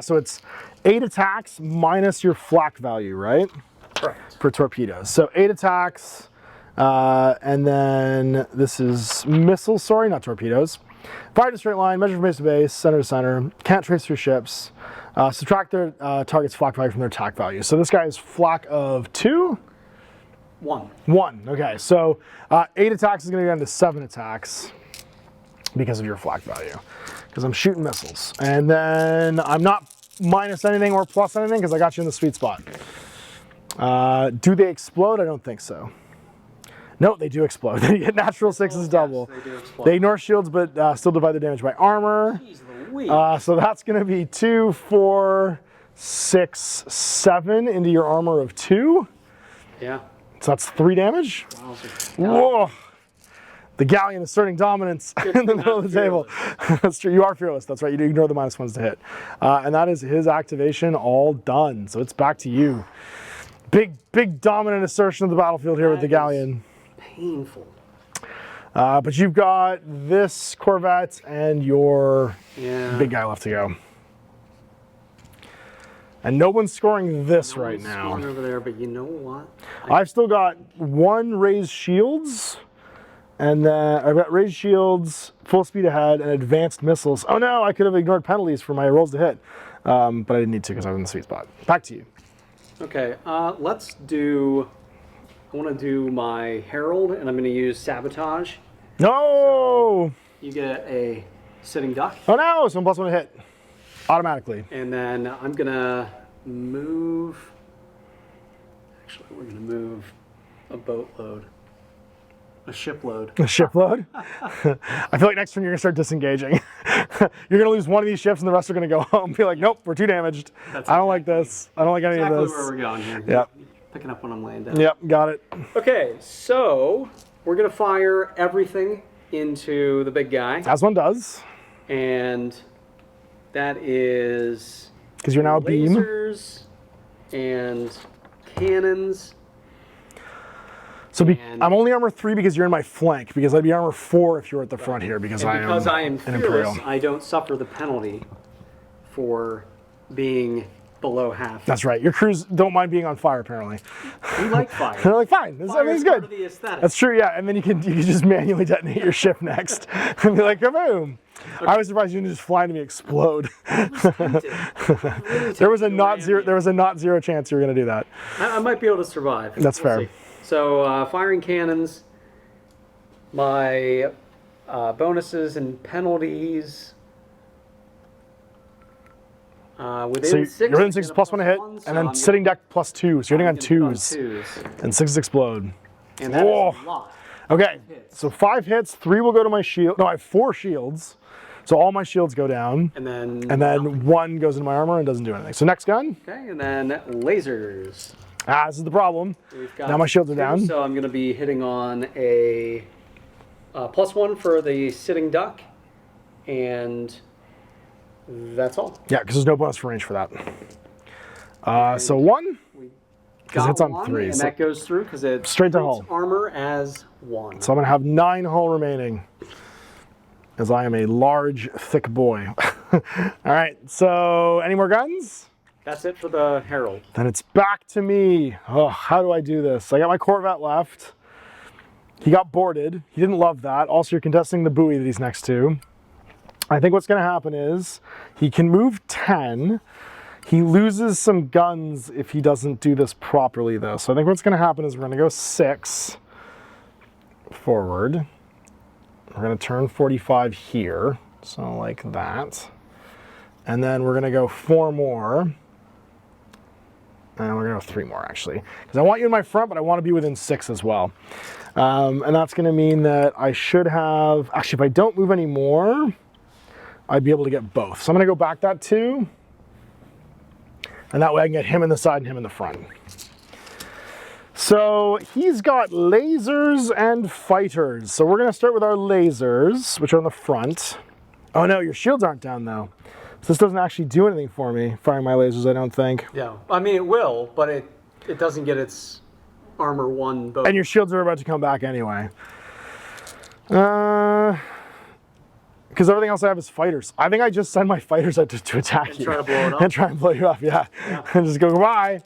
So it's 8 attacks minus your flak value, right? Correct. For torpedoes. So 8 attacks, and then this is missiles, sorry, not torpedoes. Fire to straight line, measure from base to base, center to center, can't trace through ships, subtract their target's flak value from their attack value. So this guy is flak of 2? 1. 1, okay. So 8 attacks is gonna go down to 7 attacks because of your flak value, because I'm shooting missiles. And then I'm not minus anything or plus anything because I got you in the sweet spot. Do they explode? I don't think so. No, they do explode. They get natural 6s double. Yes, they do explode. They ignore shields, but still divide their damage by armor. Jeez Louise. So that's going to be 2, 4, 6, 7 into your armor of 2. Yeah. So that's 3 damage. Wowzer. Whoa! The galleon is asserting dominance in the middle of the table. That's true. You are fearless. That's right. You do ignore the -1s to hit. And that is his activation all done. So it's back to you. Big dominant assertion of the battlefield here with the galleon. Painful. But you've got this Corvette and your big guy left to go. And no one's scoring this right now. Scoring over there, but you know what? I've still got 1 raised shields, and then I've got raised shields, full speed ahead, and advanced missiles. Oh no, I could have ignored penalties for my rolls to hit, but I didn't need to because I was in the sweet spot. Back to you. Okay, let's do, I want to do my Herald, and I'm going to use Sabotage. No! You get a Sitting Duck. Oh no, so +1 to hit. Automatically. And then I'm going to move, actually we're going to move a boatload. A shipload. A shipload? I feel like next turn you're going to start disengaging. You're going to lose one of these ships and the rest are going to go home and be like, nope, we're too damaged. I don't like this. I don't like any of this. Exactly where we're going here. Yep. Picking up when I'm laying down. Yep, got it. Okay, so we're going to fire everything into the big guy. As one does. And that is... Because you're now a beam. Lasers and cannons. So I'm only armor 3 because you're in my flank, because I'd be armor 4 if you were at the front here, because I am an Imperial. fearless, I don't suffer the penalty for being below half. That's right. Your crews don't mind being on fire, apparently. We like fire. They're like, fine. This, I mean, it's Part good. of the aesthetic. That's true, yeah. And then you can just manually detonate your ship next and be like, kaboom. Okay. I was surprised you didn't just fly into me, explode. There was a not zero chance you were going to do that. I might be able to survive. That's fair. See. So firing cannons, my bonuses and penalties. Within so you're within 6 plus 1 to hit, so and then I'm sitting deck plus 2. So you're hitting on twos. 2s. And 6s explode. And that is a lot. Okay, so 5 hits, 3 will go to my shield. No, I have 4 shields. So all my shields go down. And then 1 goes into my armor and doesn't do anything. So next gun. Okay, and then lasers. This is the problem. Now my shields are down. So I'm going to be hitting on a +1 for the sitting duck, and that's all. Yeah, because there's no bonus for range for that. So 1. Because it's on 3. And so that goes through because it's straight to hull. Armor as 1. So I'm going to have 9 hull remaining, as I am a large, thick boy. All right, so any more guns? That's it for the Herald. Then it's back to me. Oh, how do I do this? I got my Corvette left. He got boarded. He didn't love that. Also, you're contesting the buoy that he's next to. I think what's going to happen is he can move 10. He loses some guns if he doesn't do this properly, though. So I think what's going to happen is we're going to go 6 forward. We're going to turn 45 here, so like that. And then we're going to go 4 more. And we're going to go 3 more, actually. Because I want you in my front, but I want to be within 6 as well. And that's going to mean that I should have... Actually, if I don't move any more, I'd be able to get both. So I'm going to go back that 2. And that way I can get him in the side and him in the front. So he's got lasers and fighters. So we're going to start with our lasers, which are on the front. Oh no, your shields aren't down though. So this doesn't actually do anything for me, firing my lasers, I don't think. Yeah, I mean it will, but it doesn't get its armor 1 bonus. And your shields are about to come back anyway. Because everything else I have is fighters. I think I just send my fighters out to attack you. Try to blow it up. And try and blow you up, yeah. And just go goodbye.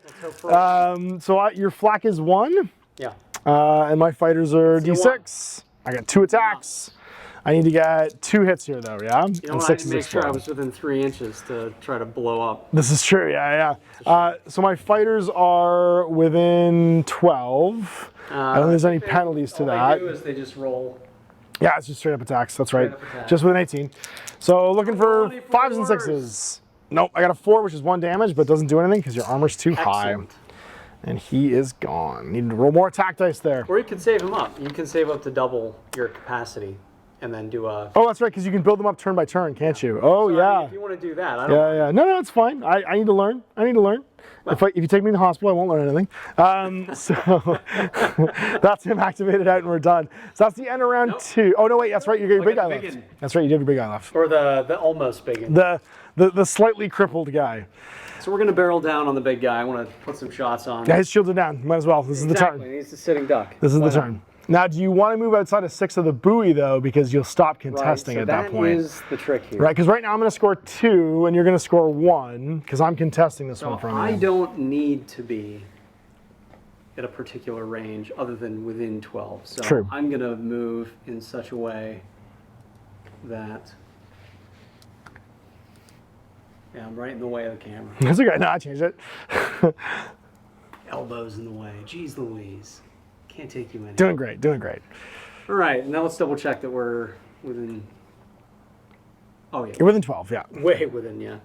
So your flak is 1. Yeah. And my fighters are D6. I got 2 attacks. I need to get 2 hits here though, yeah? You know and what, 6 I is make sure I explode. was within 3 inches to try to blow up. This is true, yeah. So my fighters are within 12. I don't think there's any penalties to that. All they do is they just roll. Yeah, it's just straight up attacks. That's right. Attack. Just with an 18. So looking for 5s and 6s. Nope, I got a 4, which is 1 damage, but doesn't do anything because your armor's too high. And he is gone. Need to roll more attack dice there. Or you can save him up. You can save up to double your capacity and then do a... Oh, that's right, because you can build them up turn by turn, can't you? Oh, So, yeah. I mean, if you want to do that, I don't... Yeah. No, it's fine. I need to learn. Well, if you take me to the hospital, I won't learn anything. So that's him activated out and we're done. So that's the end of round 2. Oh, no, wait, that's right. You got your big guy left. That's right, you did your big guy left. Or the almost big one. The slightly crippled guy. So we're going to barrel down on the big guy. I want to put some shots on. Yeah, his shields are down. Might as well. This is the turn. He's the sitting duck. This is the turn. Now, do you want to move outside of 6 of the buoy, though, because you'll stop contesting at that point? That is the trick here. Right, because right now I'm going to score 2, and you're going to score 1, because I'm contesting this one from you. I don't need to be at a particular range other than within 12. So True. I'm going to move in such a way that... Yeah, I'm right in the way of the camera. That's okay. No, I changed it. Elbows in the way. Jeez Louise. Can't take you in. Doing great. All right, now let's double check that we're within... Oh, yeah. You're within 12, yeah. Way within, yeah.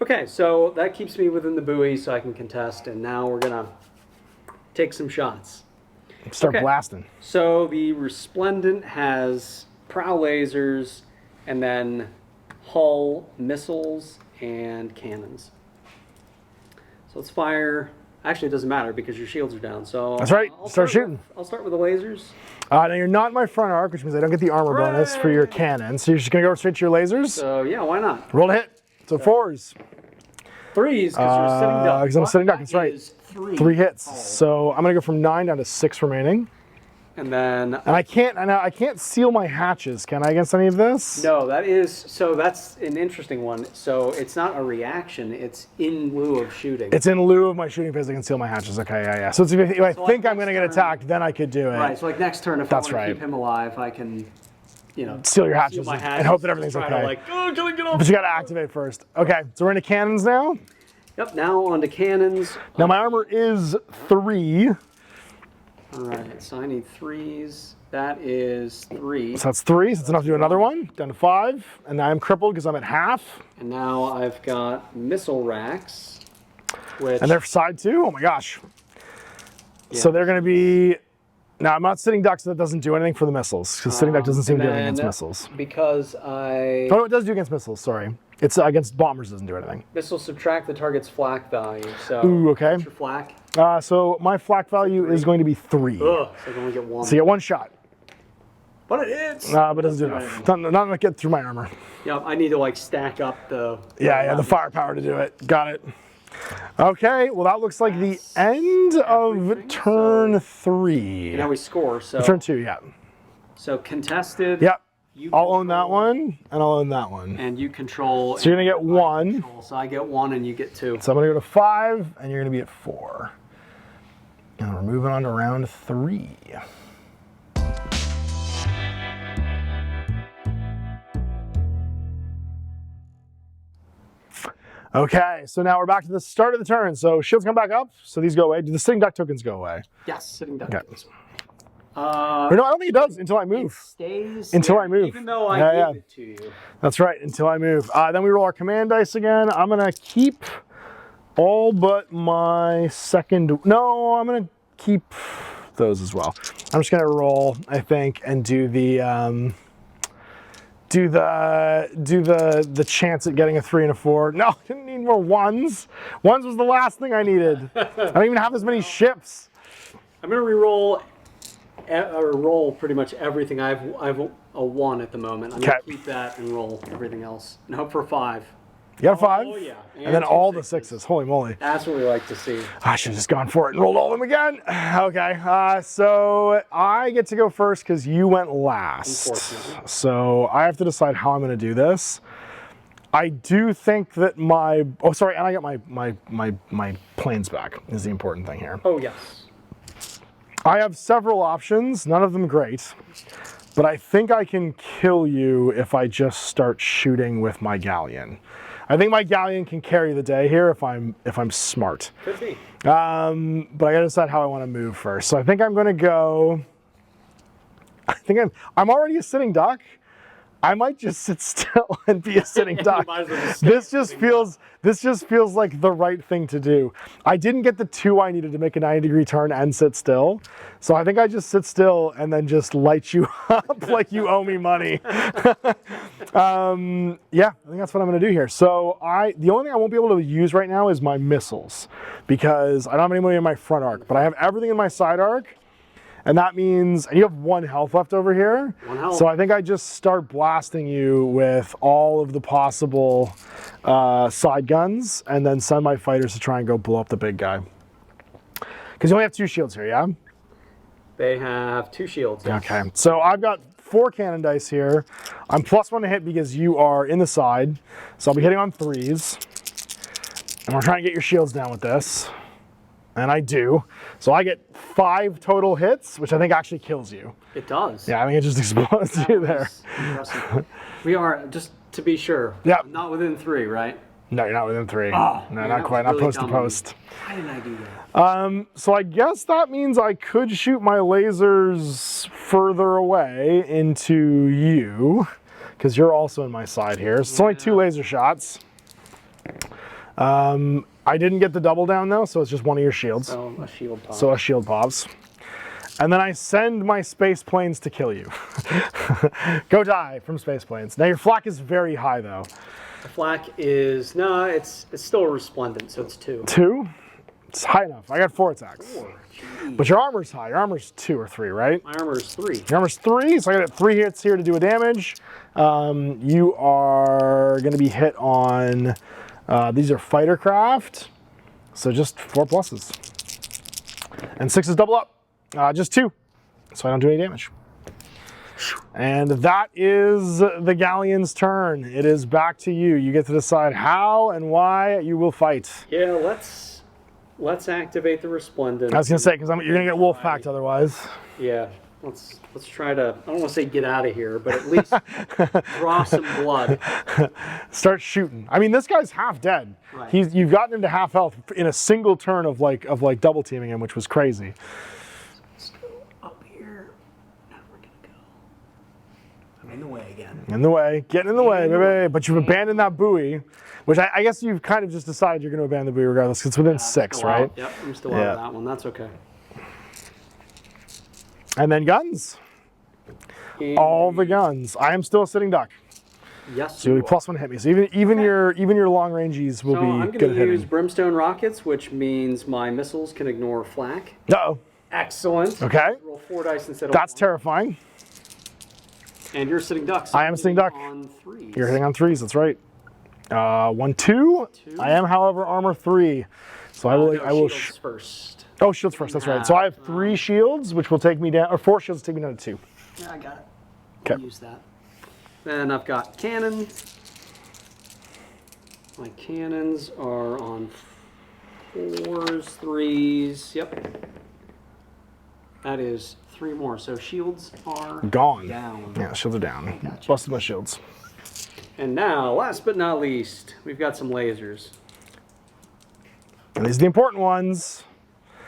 Okay, so that keeps me within the buoy so I can contest, and now we're going to take some shots. Start blasting. So the Resplendent has prow lasers, and then hull missiles and cannons. So let's fire... Actually, it doesn't matter because your shields are down. So that's right. Start shooting. I'll start with the lasers. Now you're not in my front arc, which means I don't get the armor bonus for your cannon. So you're just gonna go straight to your lasers. So yeah, why not? Roll a hit. So 4s. 3s because you're sitting duck. Because I'm sitting duck. That's right. 3 hits. So I'm gonna go from 9 down to 6 remaining. And then... And I can't seal my hatches, can I, against any of this? No, that's an interesting one. So it's not a reaction, it's in lieu of shooting. It's in lieu of my shooting phase, I can seal my hatches. Okay, yeah. So if I think I'm going to get attacked, then I could do it. Right, so like next turn, if I want to keep him alive, I can, seal your hatches, and hope that everything's okay. Like, oh, can I get off? But you got to activate first. Okay, so we're into cannons now? Yep, now on to cannons. Now my armor is 3. All right, so I need 3s. That is 3. So that's 3, so it's enough to do another one. Down to 5, and now I'm crippled because I'm at half. And now I've got missile racks, which... And they're side 2? Oh my gosh. Yeah. So they're going to be... Now I'm not sitting duck, so that doesn't do anything for the missiles, because sitting duck doesn't seem to do anything against missiles. Because I... Oh, no, it does do against missiles, sorry. It's against bombers, doesn't do anything. Missiles subtract the target's flak value, so... Ooh, okay. What's your flak? So my flak value is going to be 3. Ugh, so I can only get 1. So you get 1 shot. But it hits! But it doesn't do enough. Not enough to get through my armor. Yeah, I need to like stack up the... Yeah, the firepower to do it. Got it. Okay, well that looks like the end of turn 3. Now we score, so... Turn 2, yeah. So contested. Yep. I'll own that one, and I'll own that one. And you control... So you're going to get 1. So I get 1 and you get 2. So I'm going to go to 5, and you're going to be at 4. And we're moving on to round 3. Okay, so now we're back to the start of the turn. So shields come back up, so these go away. Do the sitting duck tokens go away? Yes, sitting duck tokens. No, I don't think it does until I move. It stays until I move. Even though I gave it to you. That's right, until I move. Then we roll our command dice again. I'm going to keep all but my second... No, I'm going to keep those as well. I'm just going to roll, I think, and do the... Do the chance at getting a 3 and a 4. No, I didn't need more 1s. 1s was the last thing I needed. I don't even have as many ships. I'm gonna re-roll or roll pretty much everything. I have a 1 at the moment. I'm gonna keep that and roll everything else and hope for 5. You got a 5? Oh yeah. And then all the 6s. Holy moly. That's what we like to see. I should have just gone for it and rolled all of them again. Okay, so I get to go first because you went last. So I have to decide how I'm going to do this. I do think that my... Oh, sorry, and I got my planes back is the important thing here. Oh, yes. I have several options, none of them great. But I think I can kill you if I just start shooting with my galleon. I think my galleon can carry the day here if I'm smart. Could be. But I gotta decide how I want to move first. So I think I'm gonna go. I think I'm already a sitting duck. I might just sit still and be a sitting duck. This just feels like the right thing to do. I didn't get the 2 I needed to make a 90-degree turn and sit still. So I think I just sit still and then just light you up like you owe me money. Yeah, I think that's what I'm gonna do here. So the only thing I won't be able to use right now is my missiles because I don't have any money in my front arc, but I have everything in my side arc. And that means, and you have 1 health left over here. 1 health. So I think I just start blasting you with all of the possible side guns and then send my fighters to try and go blow up the big guy. Because you only have 2 shields here, yeah? They have 2 shields. Yes. Okay, so I've got 4 cannon dice here. I'm +1 to hit because you are in the side. So I'll be hitting on 3s. And we're trying to get your shields down with this. And I do. So I get 5 total hits, which I think actually kills you. It does. Yeah, I think it just explodes you there. We are, just to be sure, not within 3, right? No, you're not within 3. Oh, no, man, not quite. Really not post to post. Why didn't I do that? So I guess that means I could shoot my lasers further away into you, because you're also in my side here. So it's only 2 laser shots. I didn't get the double down though, so it's just 1 of your shields. So a shield pops. So a shield pops. And then I send my space planes to kill you. Go die from space planes. Now your flak is very high though. The flak is, no, it's still resplendent, so it's 2. 2? It's high enough. I got 4 attacks. 4, but your armor's high. Your armor's 2 or 3, right? My armor's 3. Your armor's 3, so I got 3 hits here to do a damage. You are gonna be hit on, these are fighter craft. So just 4 pluses. And 6 is double up. Just 2. so I don't do any damage. And that is the galleon's turn. It is back to you. You get to decide how and why you will fight. Yeah, let's activate the Resplendent. I was gonna say, because you're gonna get wolf packed otherwise. Yeah, let's try to, I don't want to say get out of here, but at least draw some blood. Start shooting. I mean, this guy's half dead. Right. You've gotten him to half health in a single turn of like double teaming him, which was crazy. Let's go up here. Now we're gonna go. I'm in the way again. In the way, getting in the way, baby. But you've abandoned that buoy, which I guess you've kind of just decided you're going to abandon the buoy regardless, because it's within 6, right? Out. Yep, I'm still out of that one. That's okay. And then guns. All the guns. I am still a sitting duck. Yes. So you'll be +1 hit me. So even your long rangies will be I'm good going at to hitting. use brimstone rockets, which means my missiles can ignore flak. Uh-oh. Excellent. Okay. Roll 4 dice instead of That's 1. terrifying. And you're sitting duck. So I am a sitting duck. On 3s. You're hitting on 3s. That's right. 1, 2. I am, however, armor 3. So I will. Shields first. Oh, shields first. That's right. So I have 3 shields, which will take me down, or 4 shields to take me down to 2. Yeah, I got it. Okay. I'll use that. Then I've got cannons. My cannons are on 4s, 3s. Yep. That is 3 more. So shields are Gone. down. Yeah, shields are down. Gotcha. Busted my shields. And now, last but not least, we've got some lasers. And these are the important ones.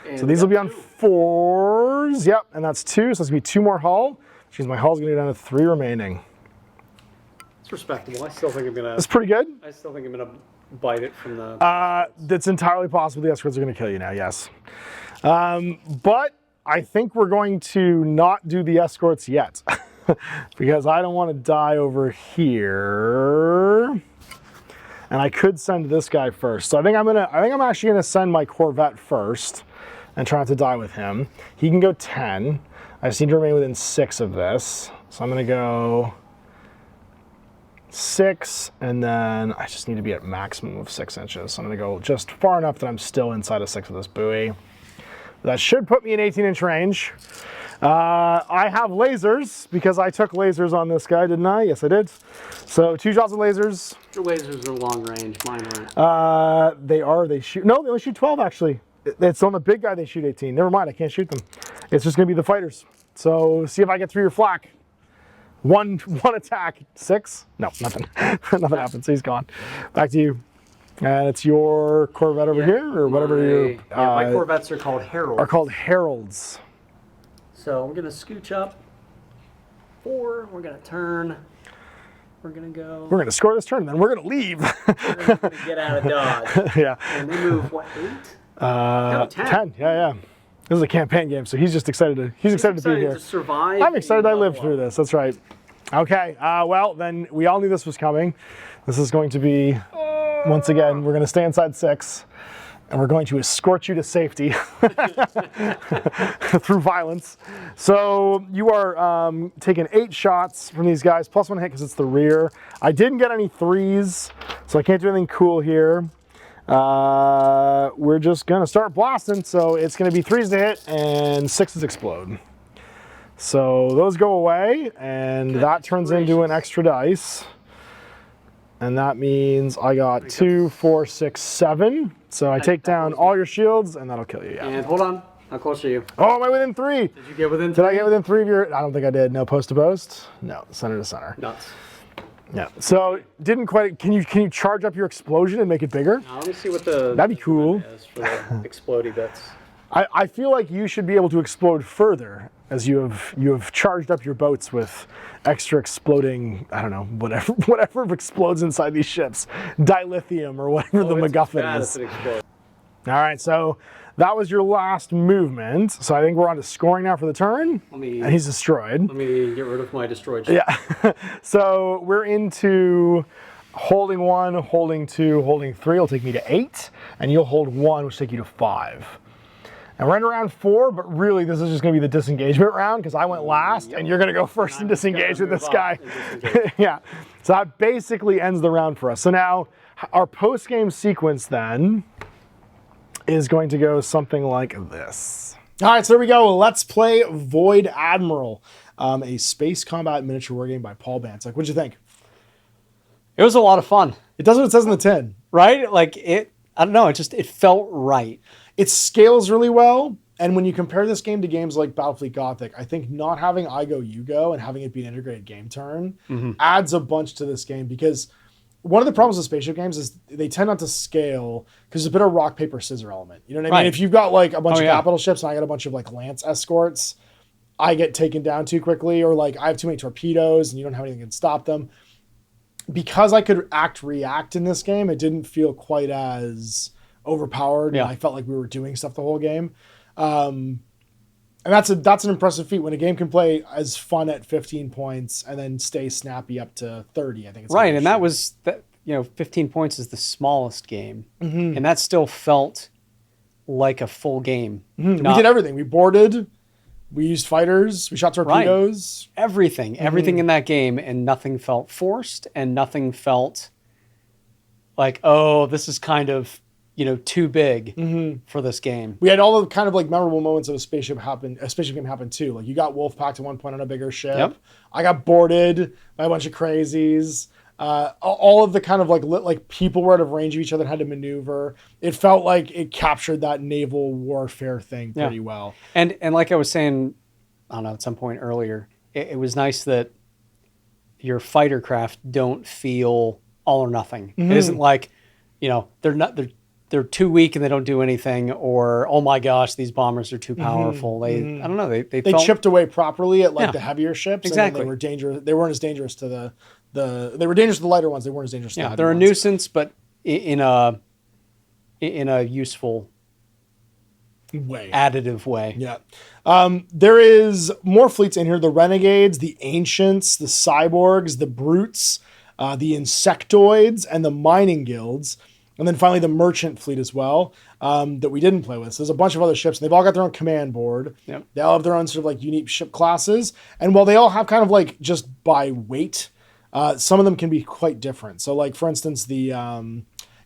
And So these will be on 2. 4s. Yep, and that's 2. So it's going to be 2 more hull, which means my hull's going to go down to 3 remaining. It's respectable. I still think I'm That's pretty good. gonna bite it from the. That's entirely possible. The escorts are going to kill you now, yes. But I think we're going to not do the escorts yet because I don't want to die over here. And I could send this guy first. So I think I'm actually gonna send my Corvette first and try not to die with him. He can go 10. I just need to remain within 6 of this. So I'm gonna go 6, and then I just need to be at maximum of 6 inches. So I'm gonna go just far enough that I'm still inside of 6 of this buoy. That should put me in 18-inch range. I have lasers because I took lasers on this guy, didn't I? Yes, I did. So 2 shots of lasers. Your lasers are long range. Mine aren't. They shoot. No, they only shoot 12 actually. It's on the big guy they shoot 18. Never mind, I can't shoot them. It's just gonna be the fighters. So see if I get through your flak. One attack, 6. No, nothing. Nothing happened. So he's gone. Back to you. And it's your Corvette over here, or whatever you. My Corvettes are called Heralds. Are called Heralds. So we're gonna scooch up 4. We're gonna turn. We're gonna go. We're gonna score this turn, and then we're gonna leave. We're gonna get out of dodge. Yeah. And they move what, 8? No, 10. Yeah. This is a campaign game, so he's just excited to. He's excited to be here. To survive. I'm excited I lived through this. That's right. Okay. Well, then we all knew this was coming. This is going to be. Once again, we're going to stay inside 6, and we're going to escort you to safety through violence. So you are taking 8 shots from these guys, +1 hit because it's the rear. I didn't get any 3s, so I can't do anything cool here. We're just going to start blasting, so it's going to be 3s to hit and 6s explode. So those go away, and that turns into an extra dice. And that means I got 2, 4, 6, 7. So I take down all your shields, and that'll kill you. Yeah. And hold on, how close are you? Oh, am I within 3? Did you get within 3? Did I get within 3 of your? I don't think I did. No, post to post. No, center to center. Nuts. Yeah. So didn't quite. Can you charge up your explosion and make it bigger? Now, let me see what the. That'd be cool. Is for the explodey bits. I feel like you should be able to explode further, as you have charged up your boats with extra exploding, I don't know, whatever explodes inside these ships, dilithium or whatever the MacGuffin is. All right, so that was your last movement. So I think we're on to scoring now for the turn. And he's destroyed. Let me get rid of my destroyed ship. Yeah. So we're into holding 1, holding 2, holding 3 will take me to 8, and you'll hold 1, which will take you to 5. And we're in round 4, but really this is just going to be the disengagement round because I went last, and you're going to go first and disengage with this guy. Yeah. So that basically ends the round for us. So now our post-game sequence then is going to go something like this. All right, so there we go. Let's play Void Admiral, a space combat miniature war game by Paul Bantock. What'd you think? It was a lot of fun. It does what it says in the tin. Right? Like I don't know, it felt right. It scales really well. And when you compare this game to games like Battlefleet Gothic, I think not having I Go, You Go and having it be an integrated game turn adds a bunch to this game, because one of the problems with spaceship games is they tend not to scale because there's a bit of rock, paper, scissor element. You know what I mean? If you've got like a bunch of capital ships and I got a bunch of like lance escorts, I get taken down too quickly, or like I have too many torpedoes and you don't have anything that can stop them. Because I could react in this game, it didn't feel quite as overpowered. And I felt like we were doing stuff the whole game. And that's an impressive feat when a game can play as fun at 15 points and then stay snappy up to 30. I think it's right. And that was 15 points is the smallest game, and that still felt like a full game. We did everything. We boarded, we used fighters, we shot torpedoes, everything in that game, and nothing felt forced, and nothing felt like, oh, this is kind of too big for this game. We had all the kind of like memorable moments of a spaceship game happen too. Like you got Wolfpacked at one point on a bigger ship. Yep. I got boarded by a bunch of crazies. All of the kind of like people were out of range of each other and had to maneuver. It felt like it captured that naval warfare thing pretty well. And like I was saying, I don't know, at some point earlier, it was nice that your fighter craft don't feel all or nothing. It isn't like, they're too weak and they don't do anything, or oh my gosh, these bombers are too powerful. I don't know. They chipped away properly at like the heavier ships. Exactly. And they were dangerous. They weren't as dangerous to they were dangerous to the lighter ones. They weren't as dangerous to the heavy they're a ones. nuisance, but in a useful way, additive way. Yeah. There is more fleets in here: the renegades, the ancients, the cyborgs, the brutes, the insectoids, and the mining guilds. And then finally the merchant fleet as well, that we didn't play with. So there's a bunch of other ships, and they've all got their own command board. Yep. They all have their own sort of like unique ship classes. And while they all have kind of like just by weight, some of them can be quite different. So like, for instance, the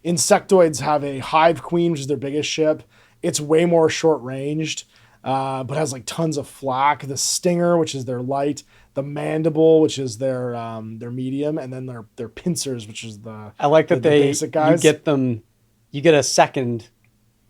insectoids have a hive queen, which is their biggest ship. It's way more short ranged, but has like tons of flak. The stinger, which is their light. The mandible, which is their medium, and then their pincers, which is the I like that the basic guys. You get a second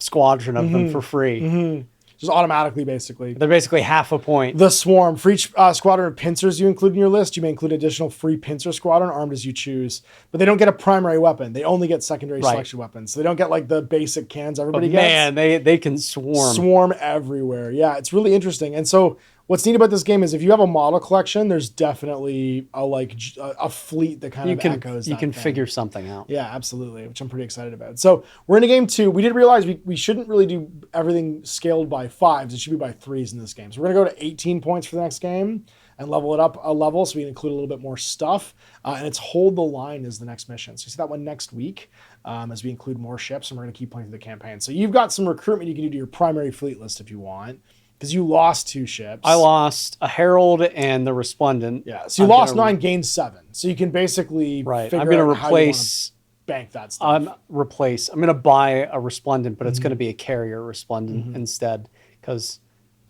squadron of them for free. Just automatically, basically. They're basically half a point. The swarm. For each squadron of pincers you include in your list, you may include additional free pincer squadron armed as you choose. But they don't get a primary weapon. They only get secondary selection weapons. So they don't get like the basic cans everybody gets. Man, they can swarm. Swarm everywhere. Yeah, it's really interesting. And so what's neat about this game is if you have a model collection, there's definitely a fleet that kind of echoes. You can thing. Figure something out. Yeah, absolutely, which I'm pretty excited about. So we're in a game 2. We did realize we shouldn't really do everything scaled by 5s. It should be by 3s in this game. So we're going to go to 18 points for the next game and level it up a level so we can include a little bit more stuff. And it's Hold the Line is the next mission. So you see that one next week as we include more ships, and we're going to keep playing through the campaign. So you've got some recruitment you can do to your primary fleet list if you want. Because you lost 2 ships. I lost a Herald and the Resplendent. Yeah, so you lost 9, gained 7. So you can basically figure out how you want to bank that stuff. I'm going to buy a Resplendent, but it's going to be a carrier Resplendent instead. Because,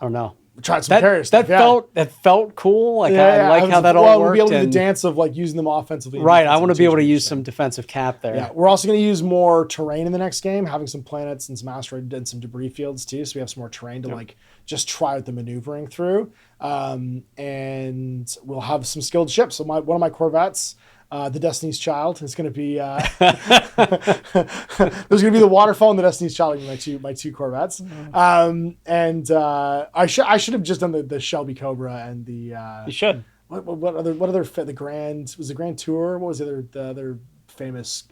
I don't know. We tried some carrier stuff, that felt cool. Like I like how that all worked. We'll be able to do the dance of like using them offensively. Right, I want to be able to use some defensive cap there. Yeah, we're also going to use more terrain in the next game, having some planets and some asteroid and some debris fields too. So we have some more terrain to like just try out the maneuvering through. And we'll have some skilled ships. So one of my Corvettes, the Destiny's Child, is going to be there's going to be the Waterfall and the Destiny's Child, my two Corvettes. I should have just done the Shelby Cobra and the you should. What other the Grand Tour? What was the other famous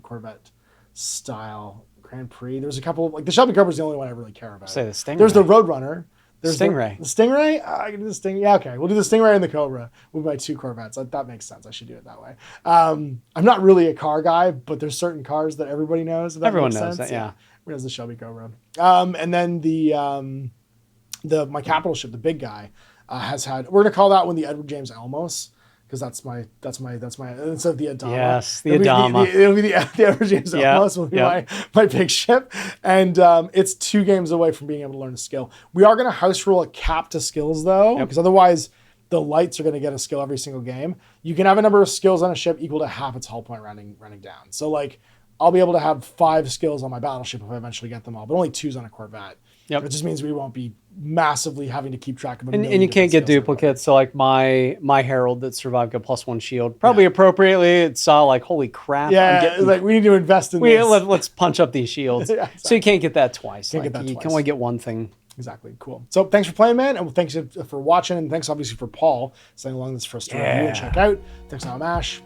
Corvette style Grand Prix? There's a couple like the Shelby Cobra is the only one I really care about. Say the Stingray. There's the Roadrunner. There's Stingray. The Stingray? I can do the Stingray. Yeah, okay. We'll do the Stingray and the Cobra with my 2 Corvettes. That makes sense. I should do it that way. I'm not really a car guy, but there's certain cars that everybody knows. Everyone knows that, yeah. Everyone knows the Shelby Cobra. And then my capital ship, the big guy, has had... We're going to call that one the Edward James Elmos, because that's my it's the Adama. Yes, the It'll be Adama. It'll be the Everg's Yeah, Atmos will be yeah. my big ship, and it's 2 games away from being able to learn a skill. We are going to house rule a cap to skills though, because otherwise the lights are going to get a skill every single game. You can have a number of skills on a ship equal to half its hull point running down. So like I'll be able to have 5 skills on my battleship if I eventually get them all, but only 2's on a Corvette. Yep. It just means we won't be massively having to keep track of them. And you can't get duplicates. So like my Herald that survived got +1 shield. Probably appropriately, it saw like, holy crap. Yeah, like we need to invest in this. Let's punch up these shields. Yeah, exactly. So you can't get that twice. Can't Like, get that you twice. can only get one thing. Exactly. Cool. So thanks for playing, man. And thanks for watching. And thanks obviously for Paul staying along this for us to review and check out. Thanks, Mash.